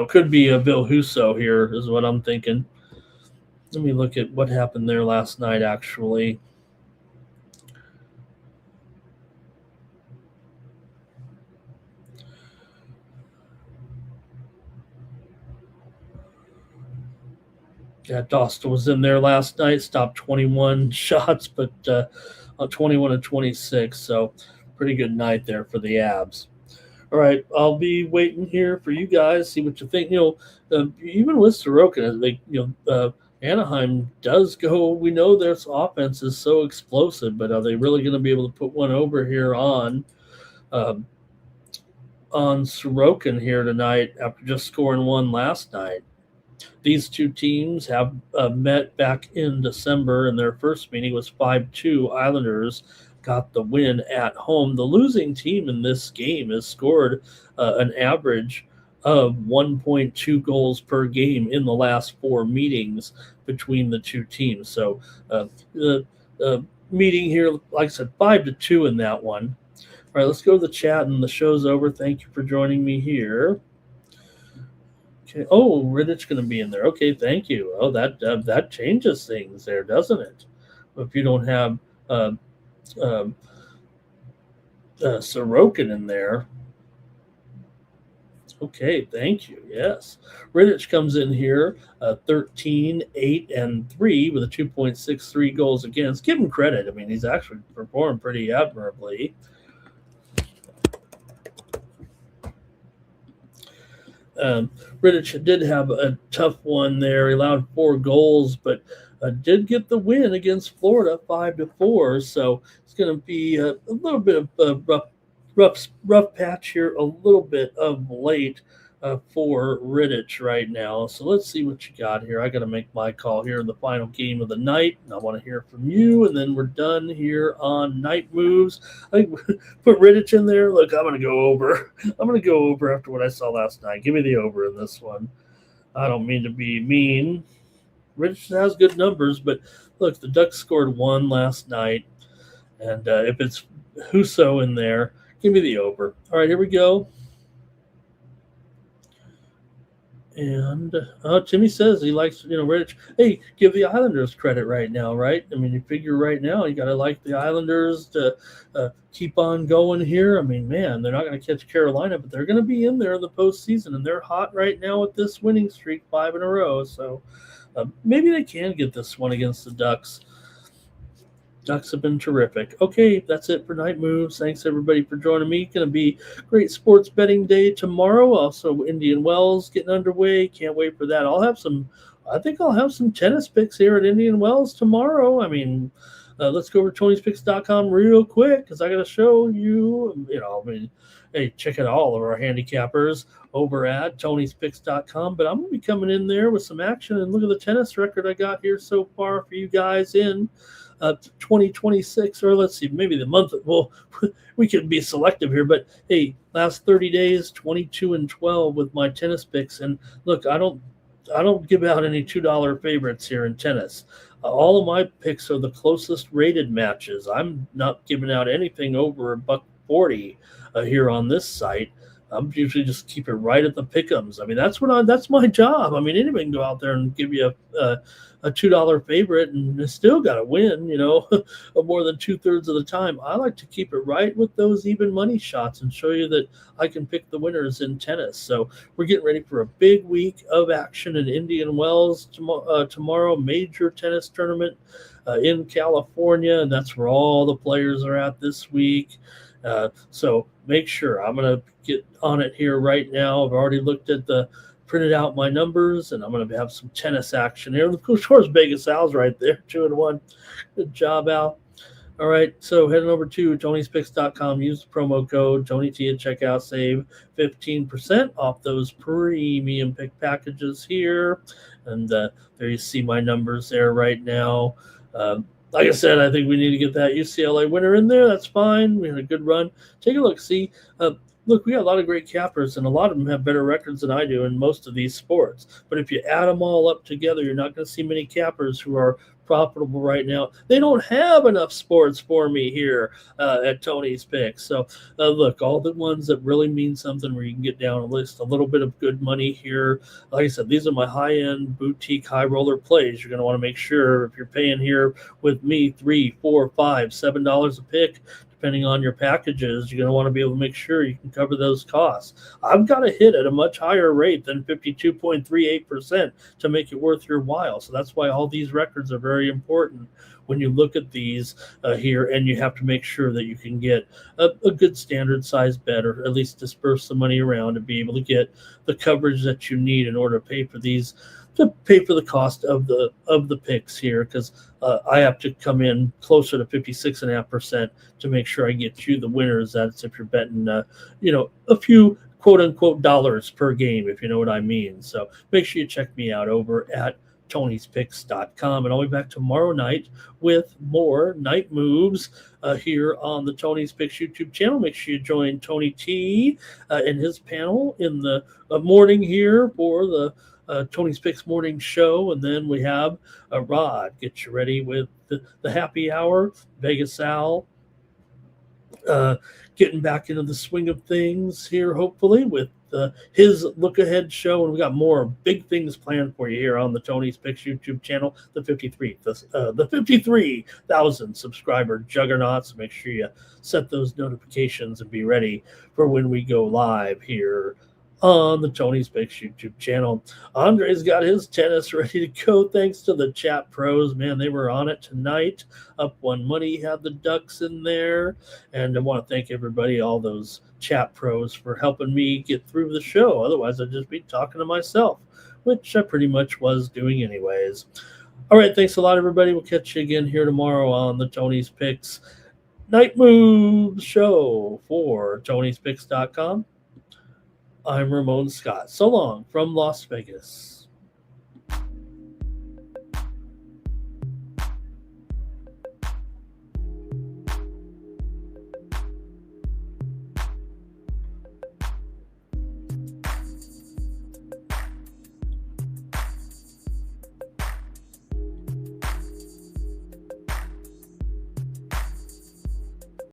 could be a Vilhuso here is what I'm thinking. Let me look at what happened there last night, actually. Yeah, Dosta was in there last night, stopped 21 shots, but 21 to 26. So pretty good night there for the Abs. All right, I'll be waiting here for you guys. See what you think. Even with Sorokin, like Anaheim does go. We know their offense is so explosive, but are they really going to be able to put one over here um, on Sorokin here tonight after just scoring one last night? These two teams have met back in December, and their first meeting was 5-2. Islanders got the win at home. The losing team in this game has scored an average of 1.2 goals per game in the last four meetings between the two teams. So the meeting here, like I said, 5-2 in that one. All right, let's go to the chat, and the show's over. Thank you for joining me here. Okay. Oh, Riddich going to be in there. Okay, thank you. Oh, that changes things there, doesn't it? If you don't have um, Sorokin in there. Okay, thank you. Yes. Riddich comes in here 13, 8, and 3 with a 2.63 goals against. Give him credit. I mean, he's actually performed pretty admirably. Riddich did have a tough one there. He allowed 4 goals, but did get the win against Florida 5-4. So it's going to be a little bit of a rough patch here, a little bit of late for Riddich right now. So let's see what you got here. I got to make my call here in the final game of the night, and I want to hear from you. And then we're done here on night moves. I put Riddich in there. Look, I'm going to go over. I'm going to go over after what I saw last night. Give me the over in this one. I don't mean to be mean. Riddich has good numbers, but look, the Ducks scored 1 last night, and if it's Husso in there, give me the over. All right, here we go. And Timmy says he likes, Riddich. Hey, give the Islanders credit right now, right? I mean, you figure right now you got to like the Islanders to keep on going here. I mean, man, they're not going to catch Carolina, but they're going to be in there in the postseason, and they're hot right now with this winning streak, 5 in a row. So maybe they can get this one against the Ducks. Ducks have been terrific. Okay, that's it for Night Moves. Thanks, everybody, for joining me. Going to be great sports betting day tomorrow. Also, Indian Wells getting underway. Can't wait for that. I think I'll have some tennis picks here at Indian Wells tomorrow. I mean, let's go over to Tony'sPicks.com real quick because I got to show you, hey, check out all of our handicappers over at Tony'sPicks.com. But I'm going to be coming in there with some action, and look at the tennis record I got here so far for you guys in 2026, or let's see, maybe the month. Well, we can be selective here, but hey, last 30 days, 22-12 with my tennis picks. And look, I don't give out any $2 favorites here in tennis. All of my picks are the closest rated matches. I'm not giving out anything over $1.40 here on this site. I'm usually just keep it right at the pick'ems. I mean, that's my job. I mean, anybody can go out there and give you a $2 favorite and still got to win, more than 2/3 of the time. I like to keep it right with those even money shots and show you that I can pick the winners in tennis. So we're getting ready for a big week of action in Indian Wells tomorrow, major tennis tournament in California, and that's where all the players are at this week. So make sure I'm going to get on it here right now. I've already printed out my numbers, and I'm going to have some tennis action here. Of course, Vegas Al's right there, 2-1. Good job, Al. All right, so heading over to Tony'sPicks.com, use the promo code TonyT at checkout, save 15% off those premium pick packages here. And there you see my numbers there right now. Like I said, I think we need to get that UCLA winner in there. That's fine. We had a good run. Take a look. See, look, we got a lot of great cappers, and a lot of them have better records than I do in most of these sports. But if you add them all up together, you're not going to see many cappers who are profitable right now. They don't have enough sports for me here at Tony's Picks. So look, all the ones that really mean something where you can get down a list, a little bit of good money here. Like I said, these are my high-end boutique high roller plays. You're going to want to make sure if you're paying here with me $3, $4, $5, $7 a pick, depending on your packages, you're going to want to be able to make sure you can cover those costs. I've got to hit at a much higher rate than 52.38% to make it worth your while. So that's why all these records are very important when you look at these here, and you have to make sure that you can get a good standard size bet, or at least disperse the money around and be able to get the coverage that you need in order to pay for these, to pay for the cost of the picks here, because I have to come in closer to 56.5% to make sure I get you the winners. That's if you're betting, a few quote unquote dollars per game, if you know what I mean. So make sure you check me out over at Tony'sPicks.com, and I'll be back tomorrow night with more night moves here on the Tony's Picks YouTube channel. Make sure you join Tony T and his panel in the morning here for the Tony's Picks morning show, and then we have Rod get you ready with the happy hour. Vegas Al getting back into the swing of things here, hopefully, with his look ahead show, and we got more big things planned for you here on the Tony's Picks YouTube channel, the 53,000 subscriber juggernaut. So make sure you set those notifications and be ready for when we go live here on the Tony's Picks YouTube channel. Andre's got his tennis ready to go thanks to the chat pros. Man, they were on it tonight. Up one money, had the Ducks in there. And I want to thank everybody, all those chat pros, for helping me get through the show. Otherwise, I'd just be talking to myself, which I pretty much was doing anyways. All right, thanks a lot, everybody. We'll catch you again here tomorrow on the Tony's Picks Night Moves show for Tony'sPicks.com. I'm Ramon Scott. So long from Las Vegas.